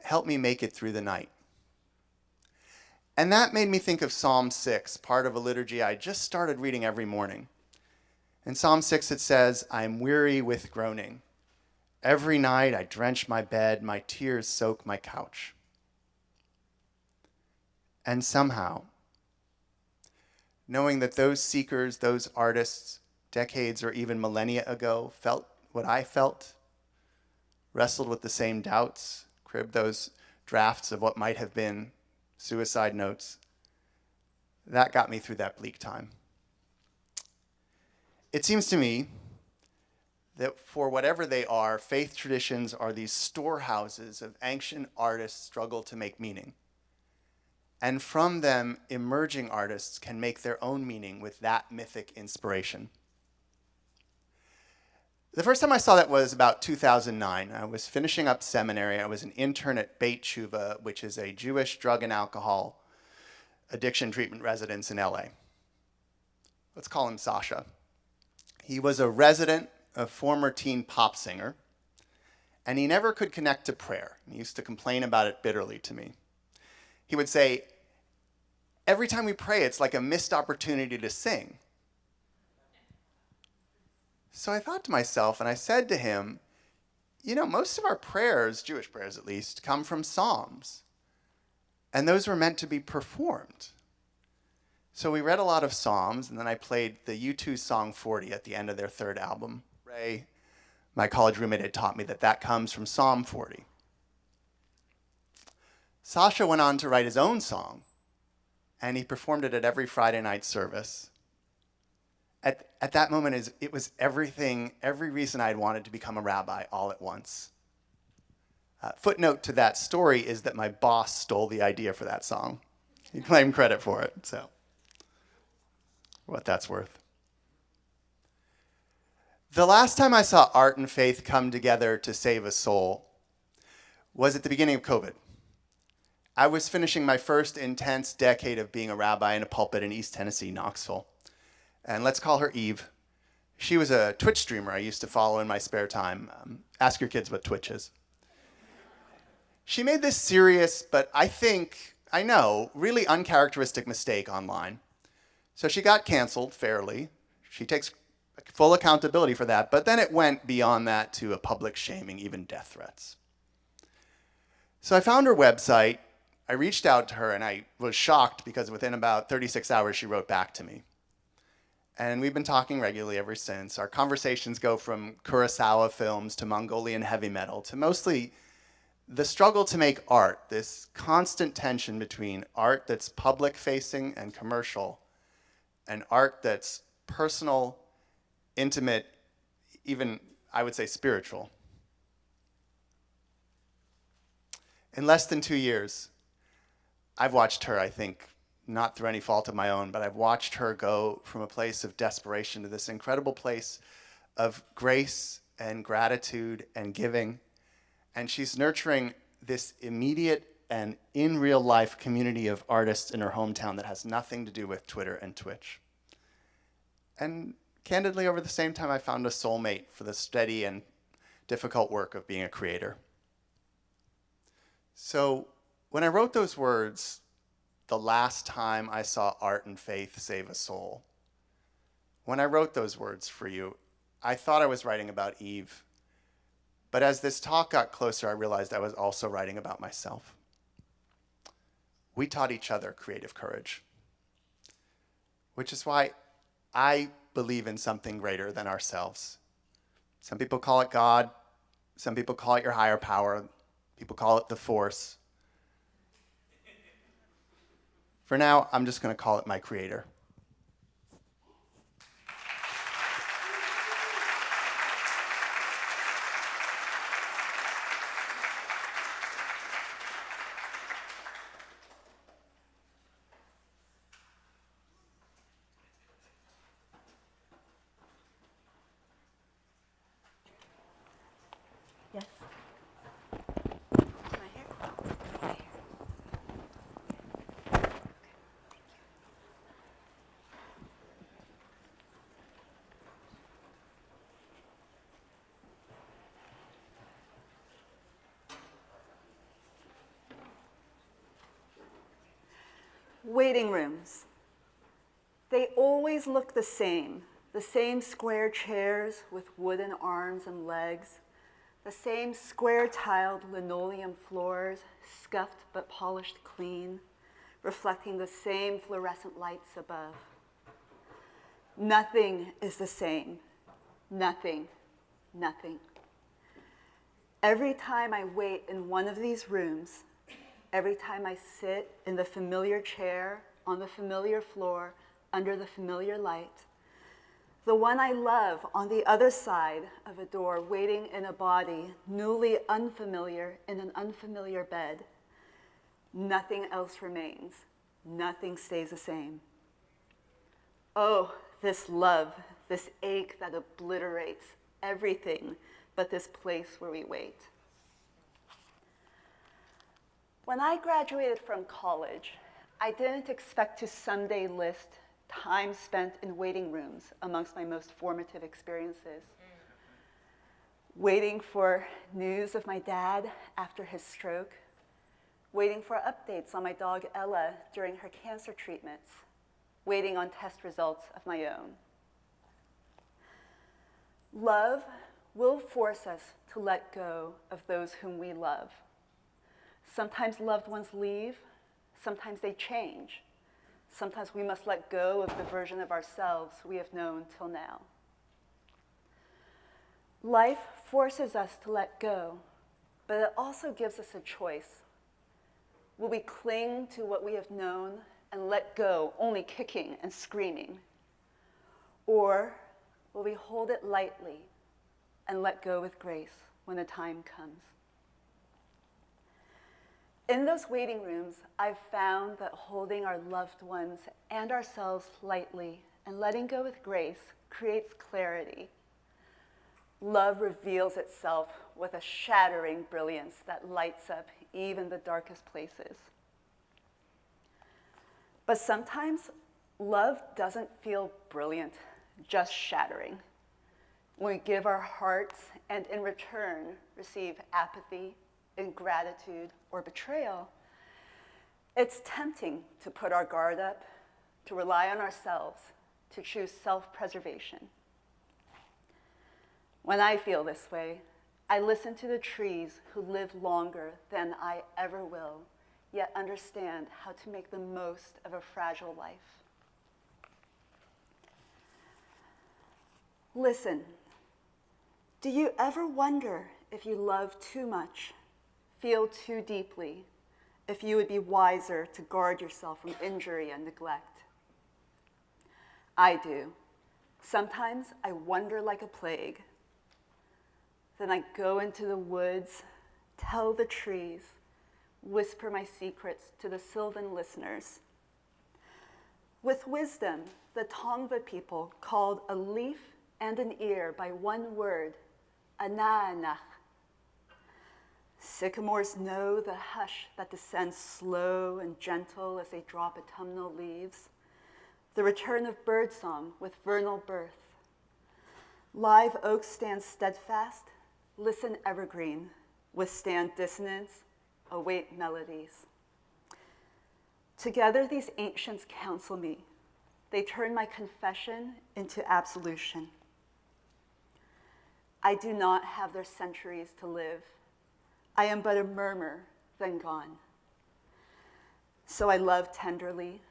help me make it through the night. And that made me think of Psalm 6, part of a liturgy I just started reading every morning. In Psalm 6 it says, I'm weary with groaning. Every night I drench my bed, my tears soak my couch. And somehow, knowing that those seekers, those artists, decades or even millennia ago, felt what I felt, wrestled with the same doubts, cribbed those drafts of what might have been suicide notes. That got me through that bleak time. It seems to me that for whatever they are, faith traditions are these storehouses of ancient artists' struggle to make meaning. And from them, emerging artists can make their own meaning with that mythic inspiration. The first time I saw that was about 2009. I was finishing up seminary. I was an intern at Beit Tshuva, which is a Jewish drug and alcohol addiction treatment residence in LA. Let's call him Sasha. He was a resident, a former teen pop singer, and he never could connect to prayer. He used to complain about it bitterly to me. He would say, every time we pray, it's like a missed opportunity to sing. So I thought to myself, and I said to him, you know, most of our prayers, Jewish prayers at least, come from psalms. And those were meant to be performed. So we read a lot of psalms, and then I played the U2 song 40 at the end of their third album. Ray, my college roommate, had taught me that that comes from Psalm 40. Sasha went on to write his own song, and he performed it at every Friday night service. At that moment, it was everything, every reason I had wanted to become a rabbi all at once. Footnote to that story is that my boss stole the idea for that song. He claimed credit for it, so what that's worth. The last time I saw art and faith come together to save a soul was at the beginning of COVID. I was finishing my first intense decade of being a rabbi in a pulpit in East Tennessee, Knoxville. And let's call her Eve. She was a Twitch streamer I used to follow in my spare time. Ask your kids what Twitch is. She made this serious, but I know, really uncharacteristic mistake online. So she got canceled fairly. She takes full accountability for that, but then it went beyond that to a public shaming, even death threats. So I found her website, I reached out to her, and I was shocked because within about 36 hours she wrote back to me. And we've been talking regularly ever since. Our conversations go from Kurosawa films to Mongolian heavy metal to mostly the struggle to make art, this constant tension between art that's public-facing and commercial, and art that's personal, intimate, even, I would say, spiritual. In less than 2 years, I've watched her, I think, not through any fault of my own, but I've watched her go from a place of desperation to this incredible place of grace and gratitude and giving. And she's nurturing this immediate and in real life community of artists in her hometown that has nothing to do with Twitter and Twitch. And candidly, over the same time, I found a soulmate for the steady and difficult work of being a creator. So when I wrote those words, the last time I saw art and faith save a soul, when I wrote those words for you, I thought I was writing about Eve. But as this talk got closer, I realized I was also writing about myself. We taught each other creative courage, which is why I believe in something greater than ourselves. Some people call it God. Some people call it your higher power. People call it the force. For now, I'm just going to call it my creator. Yes. Waiting rooms. They always look the same square chairs with wooden arms and legs, the same square-tiled linoleum floors, scuffed but polished clean, reflecting the same fluorescent lights above. Nothing is the same. Nothing, nothing. Every time I wait in one of these rooms, every time I sit in the familiar chair, on the familiar floor, under the familiar light, the one I love on the other side of a door, waiting in a body, newly unfamiliar in an unfamiliar bed, nothing else remains. Nothing stays the same. Oh, this love, this ache that obliterates everything but this place where we wait. When I graduated from college, I didn't expect to someday list time spent in waiting rooms amongst my most formative experiences. Waiting for news of my dad after his stroke, waiting for updates on my dog Ella during her cancer treatments, waiting on test results of my own. Love will force us to let go of those whom we love. Sometimes loved ones leave, sometimes they change. Sometimes we must let go of the version of ourselves we have known till now. Life forces us to let go, but it also gives us a choice. Will we cling to what we have known and let go, only kicking and screaming? Or will we hold it lightly and let go with grace when the time comes? In those waiting rooms, I've found that holding our loved ones and ourselves lightly and letting go with grace creates clarity. Love reveals itself with a shattering brilliance that lights up even the darkest places. But sometimes love doesn't feel brilliant, just shattering. When we give our hearts and in return receive apathy, ingratitude, or betrayal, it's tempting to put our guard up, to rely on ourselves, to choose self-preservation. When I feel this way, I listen to the trees who live longer than I ever will, yet understand how to make the most of a fragile life. Listen, do you ever wonder if you love too much, feel too deeply, if you would be wiser to guard yourself from injury and neglect? I do. Sometimes I wonder like a plague. Then I go into the woods, tell the trees, whisper my secrets to the sylvan listeners. With wisdom, the Tongva people called a leaf and an ear by one word, anaanach. Sycamores know the hush that descends slow and gentle as they drop autumnal leaves, the return of birdsong with vernal birth. Live oaks stand steadfast, listen evergreen, withstand dissonance, await melodies. Together these ancients counsel me. They turn my confession into absolution. I do not have their centuries to live. I am but a murmur, then gone. So I love tenderly,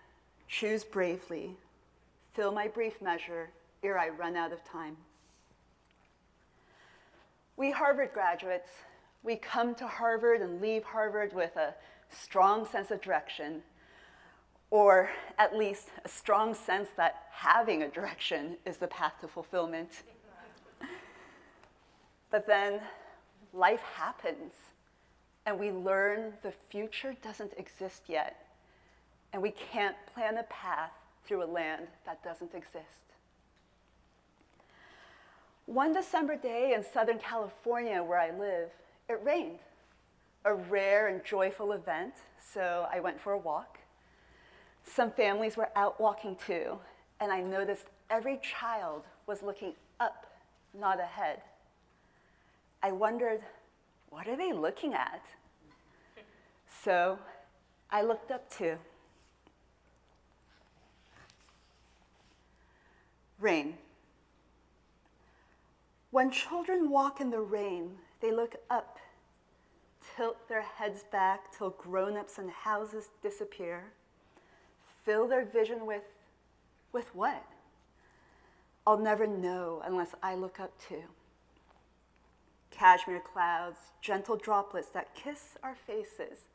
choose bravely, fill my brief measure ere I run out of time. We Harvard graduates, we come to Harvard and leave Harvard with a strong sense of direction, or at least a strong sense that having a direction is the path to fulfillment. But then life happens, and we learn the future doesn't exist yet, and we can't plan a path through a land that doesn't exist. One December day in Southern California, where I live, it rained. A rare and joyful event, so I went for a walk. Some families were out walking too, and I noticed every child was looking up, not ahead. I wondered, what are they looking at? So I looked up too. Rain. When children walk in the rain, they look up, tilt their heads back till grown-ups and houses disappear, fill their vision with what? I'll never know unless I look up too. Cashmere clouds, gentle droplets that kiss our faces,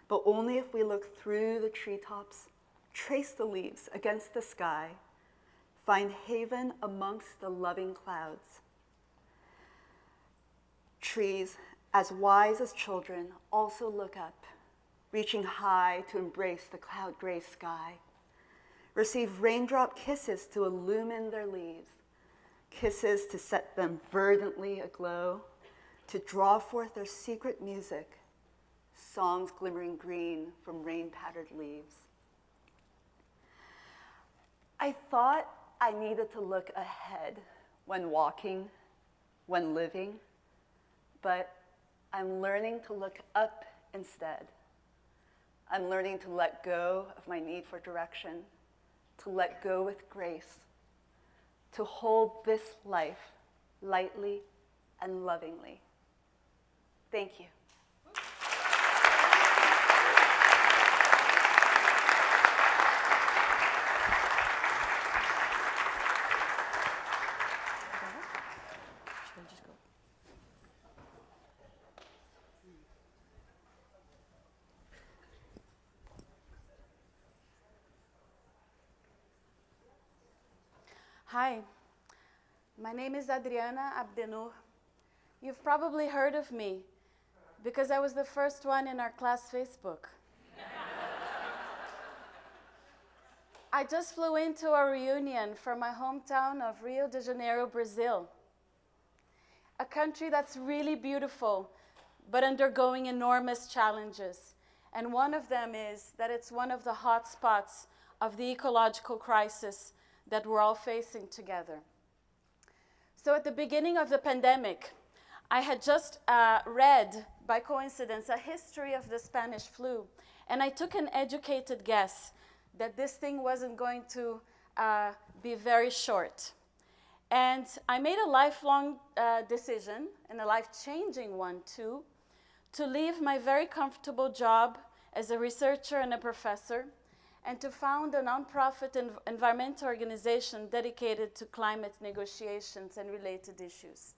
but only if we look through the treetops, trace the leaves against the sky, find haven amongst the loving clouds. Trees, as wise as children, also look up, reaching high to embrace the cloud gray sky. Receive raindrop kisses to illumine their leaves, kisses to set them verdantly aglow, to draw forth their secret music, songs glimmering green from rain-powdered leaves. I thought I needed to look ahead when walking, when living, but I'm learning to look up instead. I'm learning to let go of my need for direction, to let go with grace, to hold this life lightly and lovingly. Thank you. Hi, my name is Adriana Abdenur. You've probably heard of me because I was the first one in our class Facebook. I just flew into a reunion from my hometown of Rio de Janeiro, Brazil, a country that's really beautiful but undergoing enormous challenges. And one of them is that it's one of the hot spots of the ecological crisis that we're all facing together. So at the beginning of the pandemic, I had just read, by coincidence, a history of the Spanish flu, and I took an educated guess that this thing wasn't going to be very short. And I made a lifelong decision, and a life-changing one too, to leave my very comfortable job as a researcher and a professor, and to found a nonprofit environmental organization dedicated to climate negotiations and related issues.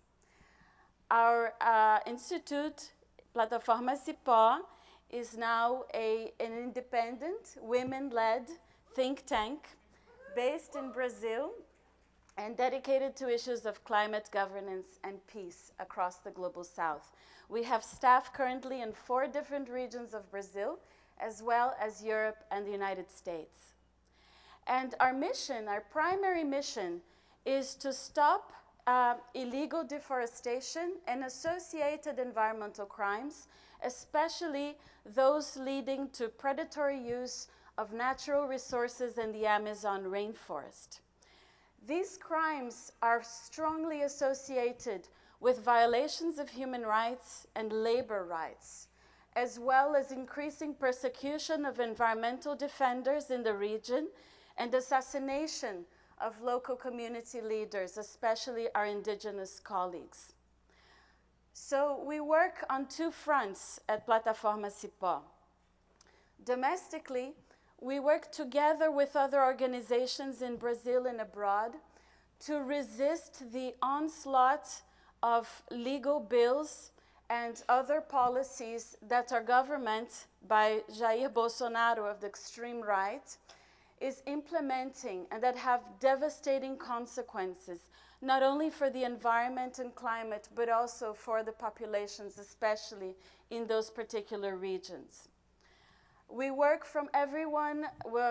Our institute, Plataforma Cipó, is now an independent, women-led think tank based in Brazil and dedicated to issues of climate governance and peace across the global south. We have staff currently in 4 different regions of Brazil, as well as Europe and the United States. And our mission, our primary mission, is to stop illegal deforestation and associated environmental crimes, especially those leading to predatory use of natural resources in the Amazon rainforest. These crimes are strongly associated with violations of human rights and labor rights, as well as increasing persecution of environmental defenders in the region and assassination of local community leaders, especially our indigenous colleagues. So we work on 2 fronts at Plataforma Cipó. Domestically, we work together with other organizations in Brazil and abroad to resist the onslaught of legal bills and other policies that our government, by Jair Bolsonaro of the extreme right, is implementing and that have devastating consequences, not only for the environment and climate, but also for the populations, especially in those particular regions. We work from everyone,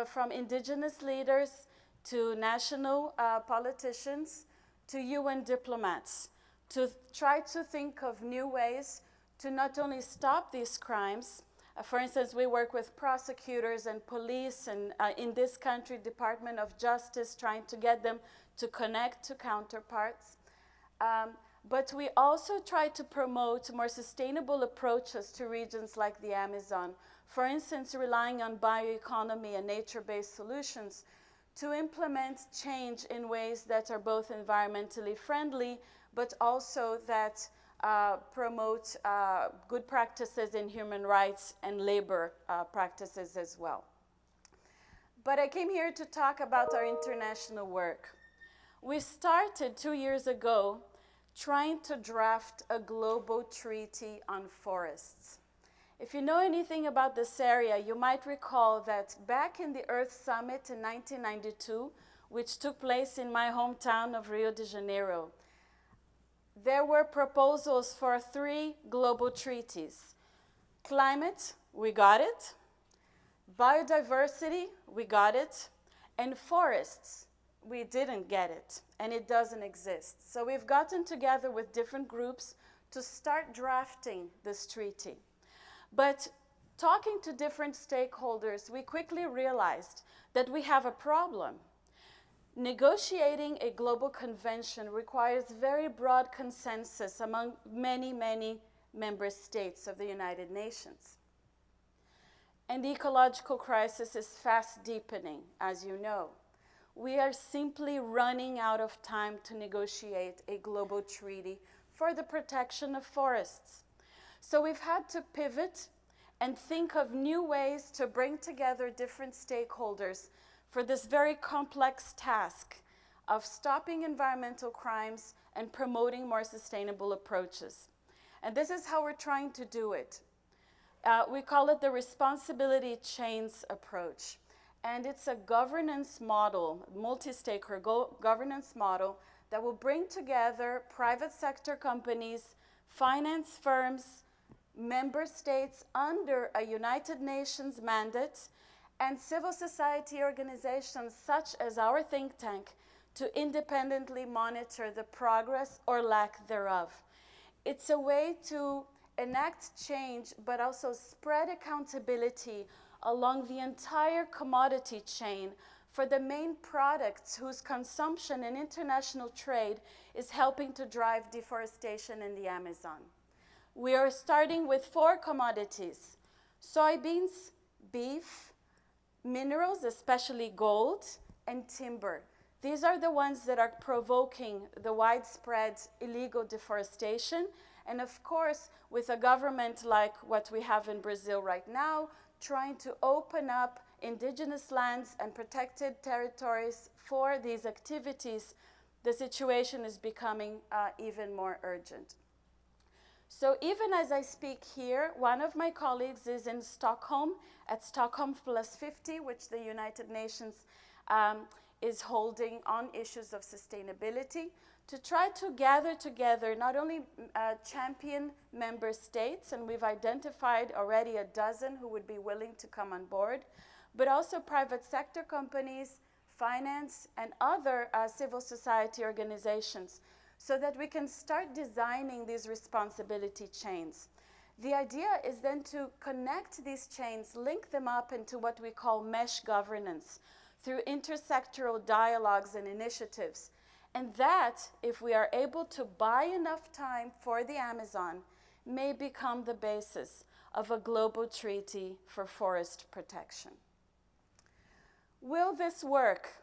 from indigenous leaders to national politicians to UN diplomats, to try to think of new ways to not only stop these crimes. For instance, we work with prosecutors and police, and in this country, Department of Justice, trying to get them to connect to counterparts. But we also try to promote more sustainable approaches to regions like the Amazon. For instance, relying on bioeconomy and nature-based solutions to implement change in ways that are both environmentally friendly, but also that promote good practices in human rights and labor practices as well. But I came here to talk about our international work. We started 2 years ago trying to draft a global treaty on forests. If you know anything about this area, you might recall that back in the Earth Summit in 1992, which took place in my hometown of Rio de Janeiro, there were proposals for 3 global treaties. Climate, we got it. Biodiversity, we got it. And forests, we didn't get it, and it doesn't exist. So we've gotten together with different groups to start drafting this treaty. But talking to different stakeholders, we quickly realized that we have a problem. Negotiating a global convention requires very broad consensus among many, many member states of the United Nations. And the ecological crisis is fast deepening, as you know. We are simply running out of time to negotiate a global treaty for the protection of forests. So we've had to pivot and think of new ways to bring together different stakeholders for this very complex task of stopping environmental crimes and promoting more sustainable approaches. And this is how we're trying to do it. We call it the responsibility chains approach. And it's a governance model, multi-stakeholder governance model that will bring together private sector companies, finance firms, member states under a United Nations mandate, and civil society organizations such as our think tank to independently monitor the progress or lack thereof. It's a way to enact change, but also spread accountability along the entire commodity chain for the main products whose consumption and international trade is helping to drive deforestation in the Amazon. We are starting with 4 commodities: soybeans, beef, minerals, especially gold, and timber. These are the ones that are provoking the widespread illegal deforestation. And of course, with a government like what we have in Brazil right now, trying to open up indigenous lands and protected territories for these activities, the situation is becoming even more urgent. So even as I speak here, one of my colleagues is in Stockholm, at Stockholm Plus 50, which the United Nations is holding on issues of sustainability, to try to gather together not only champion member states, and we've identified already a dozen who would be willing to come on board, but also private sector companies, finance, and other civil society organizations, so that we can start designing these responsibility chains. The idea is then to connect these chains, link them up into what we call mesh governance through intersectoral dialogues and initiatives. And that, if we are able to buy enough time for the Amazon, may become the basis of a global treaty for forest protection. Will this work?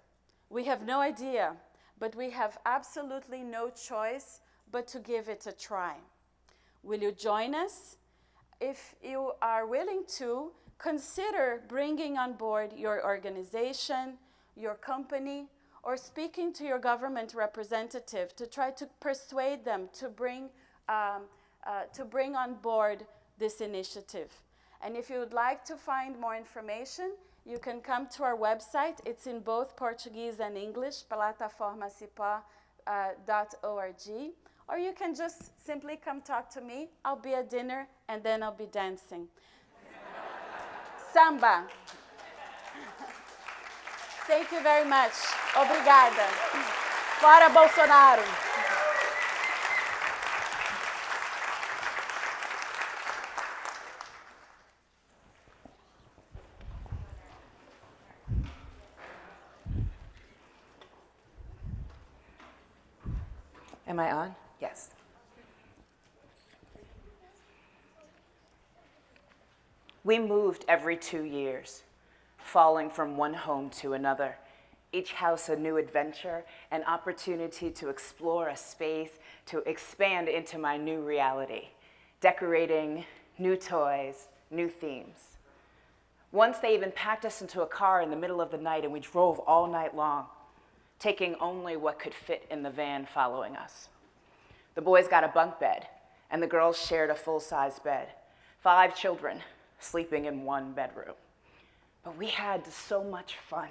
We have no idea, but we have absolutely no choice but to give it a try. Will you join us? If you are willing to, consider bringing on board your organization, your company, or speaking to your government representative to try to persuade them to bring on board this initiative. And if you would like to find more information, you can come to our website. It's in both Portuguese and English, plataformacipa.org. Or you can just simply come talk to me. I'll be at dinner, and then I'll be dancing. Samba. Thank you very much. Obrigada. Fora Bolsonaro. Am I on? Yes. We moved every 2 years, falling from one home to another. Each house a new adventure, an opportunity to explore a space, to expand into my new reality, decorating new toys, new themes. Once they even packed us into a car in the middle of the night and we drove all night long. taking only what could fit in the van following us. The boys got a bunk bed, and the girls shared a full-size bed. 5 children sleeping in one bedroom. But we had so much fun.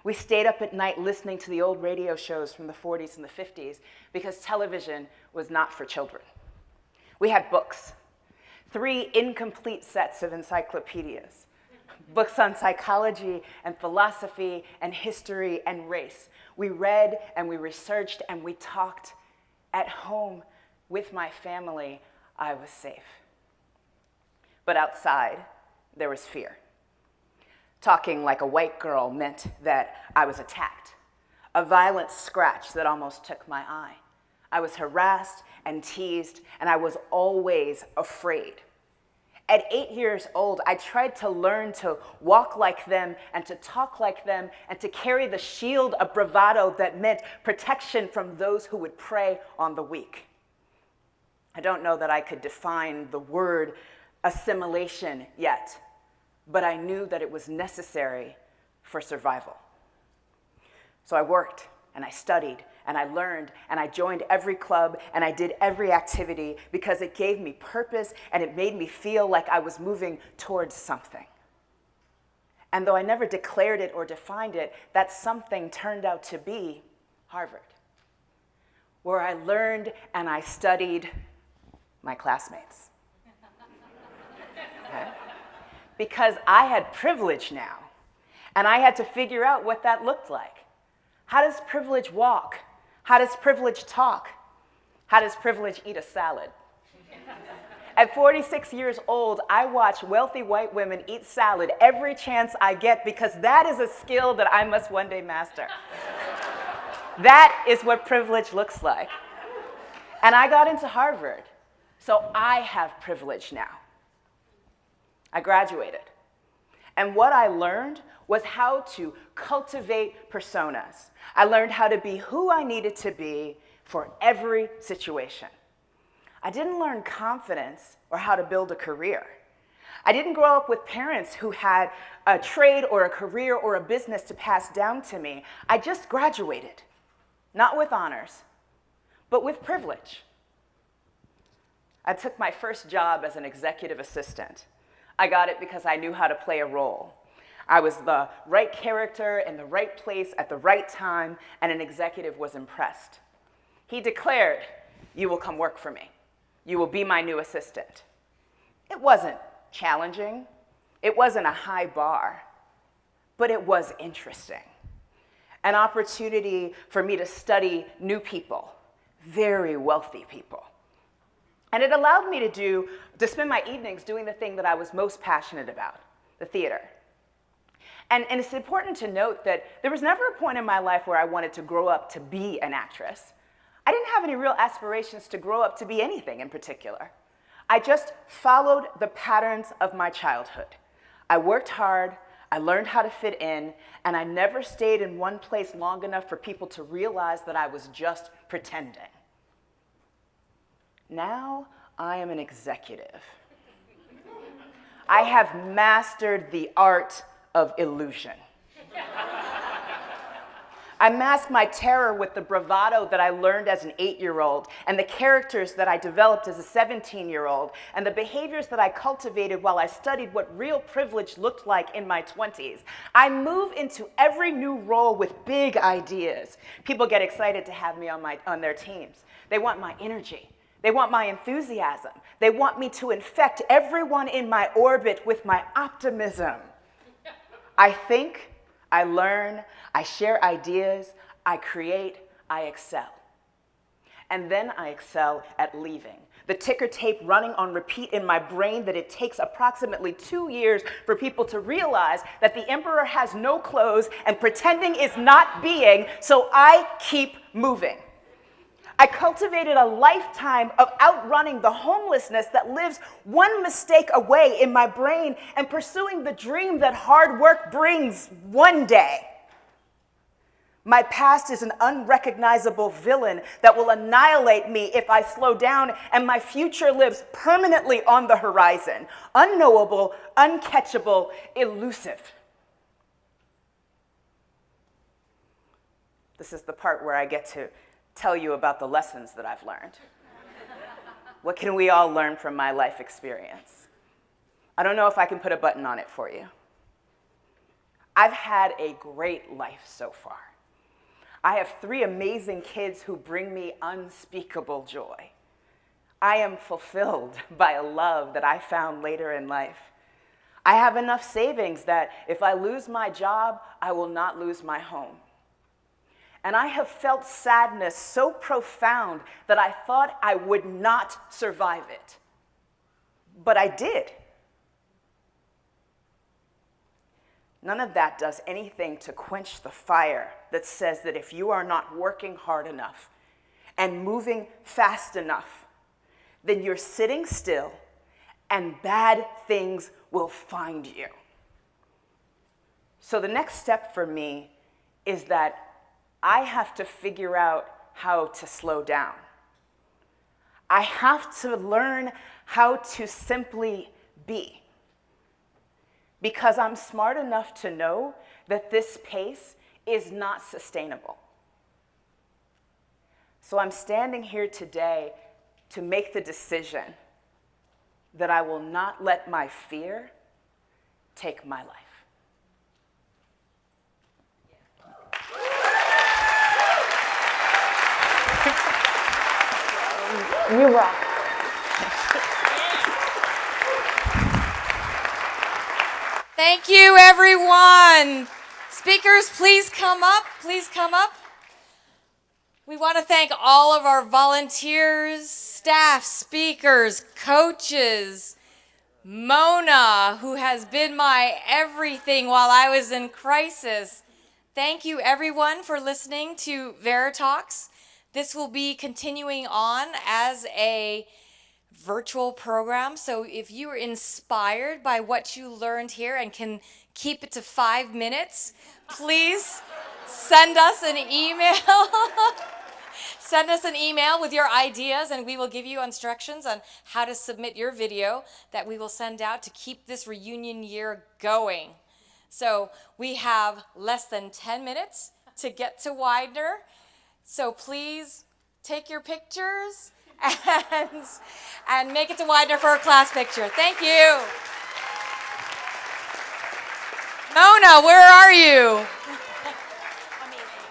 We stayed up at night listening to the old radio shows from the 40s and the 50s because television was not for children. We had books, 3 incomplete sets of encyclopedias, books on psychology and philosophy and history and race. We read and we researched and we talked. At home with my family, I was safe. But outside, there was fear. Talking like a white girl meant that I was attacked. A violent scratch that almost took my eye. I was harassed and teased, and I was always afraid. At 8 years old, I tried to learn to walk like them and to talk like them and to carry the shield of bravado that meant protection from those who would prey on the weak. I don't know that I could define the word assimilation yet, but I knew that it was necessary for survival. So I worked and I studied and I learned and I joined every club and I did every activity because it gave me purpose and it made me feel like I was moving towards something. And though I never declared it or defined it, that something turned out to be Harvard, where I learned and I studied my classmates. Okay? Because I had privilege now, and I had to figure out what that looked like. How does privilege walk? How does privilege talk? How does privilege eat a salad? At 46 years old, I watch wealthy white women eat salad every chance I get because that is a skill that I must one day master. That is what privilege looks like. And I got into Harvard, so I have privilege now. I graduated. And what I learned was how to cultivate personas. I learned how to be who I needed to be for every situation. I didn't learn confidence or how to build a career. I didn't grow up with parents who had a trade or a career or a business to pass down to me. I just graduated, not with honors, but with privilege. I took my first job as an executive assistant. I got it because I knew how to play a role. I was the right character in the right place at the right time, and an executive was impressed. He declared, "You will come work for me. You will be my new assistant." It wasn't challenging. It wasn't a high bar, but it was interesting. An opportunity for me to study new people, very wealthy people. And it allowed me to spend my evenings doing the thing that I was most passionate about, the theater. And it's important to note that there was never a point in my life where I wanted to grow up to be an actress. I didn't have any real aspirations to grow up to be anything in particular. I just followed the patterns of my childhood. I worked hard, I learned how to fit in, and I never stayed in one place long enough for people to realize that I was just pretending. Now I am an executive. I have mastered the art of illusion. I mask my terror with the bravado that I learned as an 8-year-old, and the characters that I developed as a 17-year-old, and the behaviors that I cultivated while I studied what real privilege looked like in my 20s. I move into every new role with big ideas. People get excited to have me on their teams. They want my energy. They want my enthusiasm. They want me to infect everyone in my orbit with my optimism. I think, I learn, I share ideas, I create, I excel. And then I excel at leaving. The ticker tape running on repeat in my brain that it takes approximately 2 years for people to realize that the emperor has no clothes and pretending is not being, so I keep moving. I cultivated a lifetime of outrunning the homelessness that lives one mistake away in my brain and pursuing the dream that hard work brings one day. My past is an unrecognizable villain that will annihilate me if I slow down, and my future lives permanently on the horizon, unknowable, uncatchable, elusive. This is the part where I get to tell you about the lessons that I've learned. What can we all learn from my life experience? I don't know if I can put a button on it for you. I've had a great life so far. I have 3 amazing kids who bring me unspeakable joy. I am fulfilled by a love that I found later in life. I have enough savings that if I lose my job, I will not lose my home. And I have felt sadness so profound that I thought I would not survive it. But I did. None of that does anything to quench the fire that says that if you are not working hard enough and moving fast enough, then you're sitting still and bad things will find you. So the next step for me is that I have to figure out how to slow down. I have to learn how to simply be. Because I'm smart enough to know that this pace is not sustainable. So I'm standing here today to make the decision that I will not let my fear take my life. You rock. Thank you, everyone. Speakers, please come up. Please come up. We want to thank all of our volunteers, staff, speakers, coaches, Mona, who has been my everything while I was in crisis. Thank you, everyone, for listening to VeriTalks. This will be continuing on as a virtual program. So if you are inspired by what you learned here and can keep it to 5 minutes, please send us an email. Send us an email with your ideas and we will give you instructions on how to submit your video that we will send out to keep this reunion year going. So we have less than 10 minutes to get to Widener. So please take your pictures and make it to Widener for a class picture. Thank you. Mona, where are you? Amazing.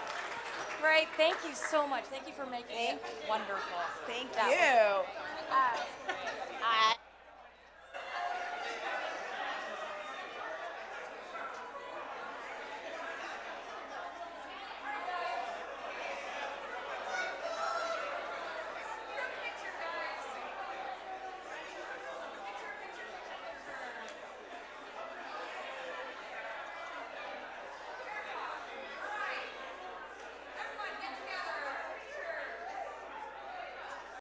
Great. Thank you so much. Thank you for making it wonderful. Thank That you.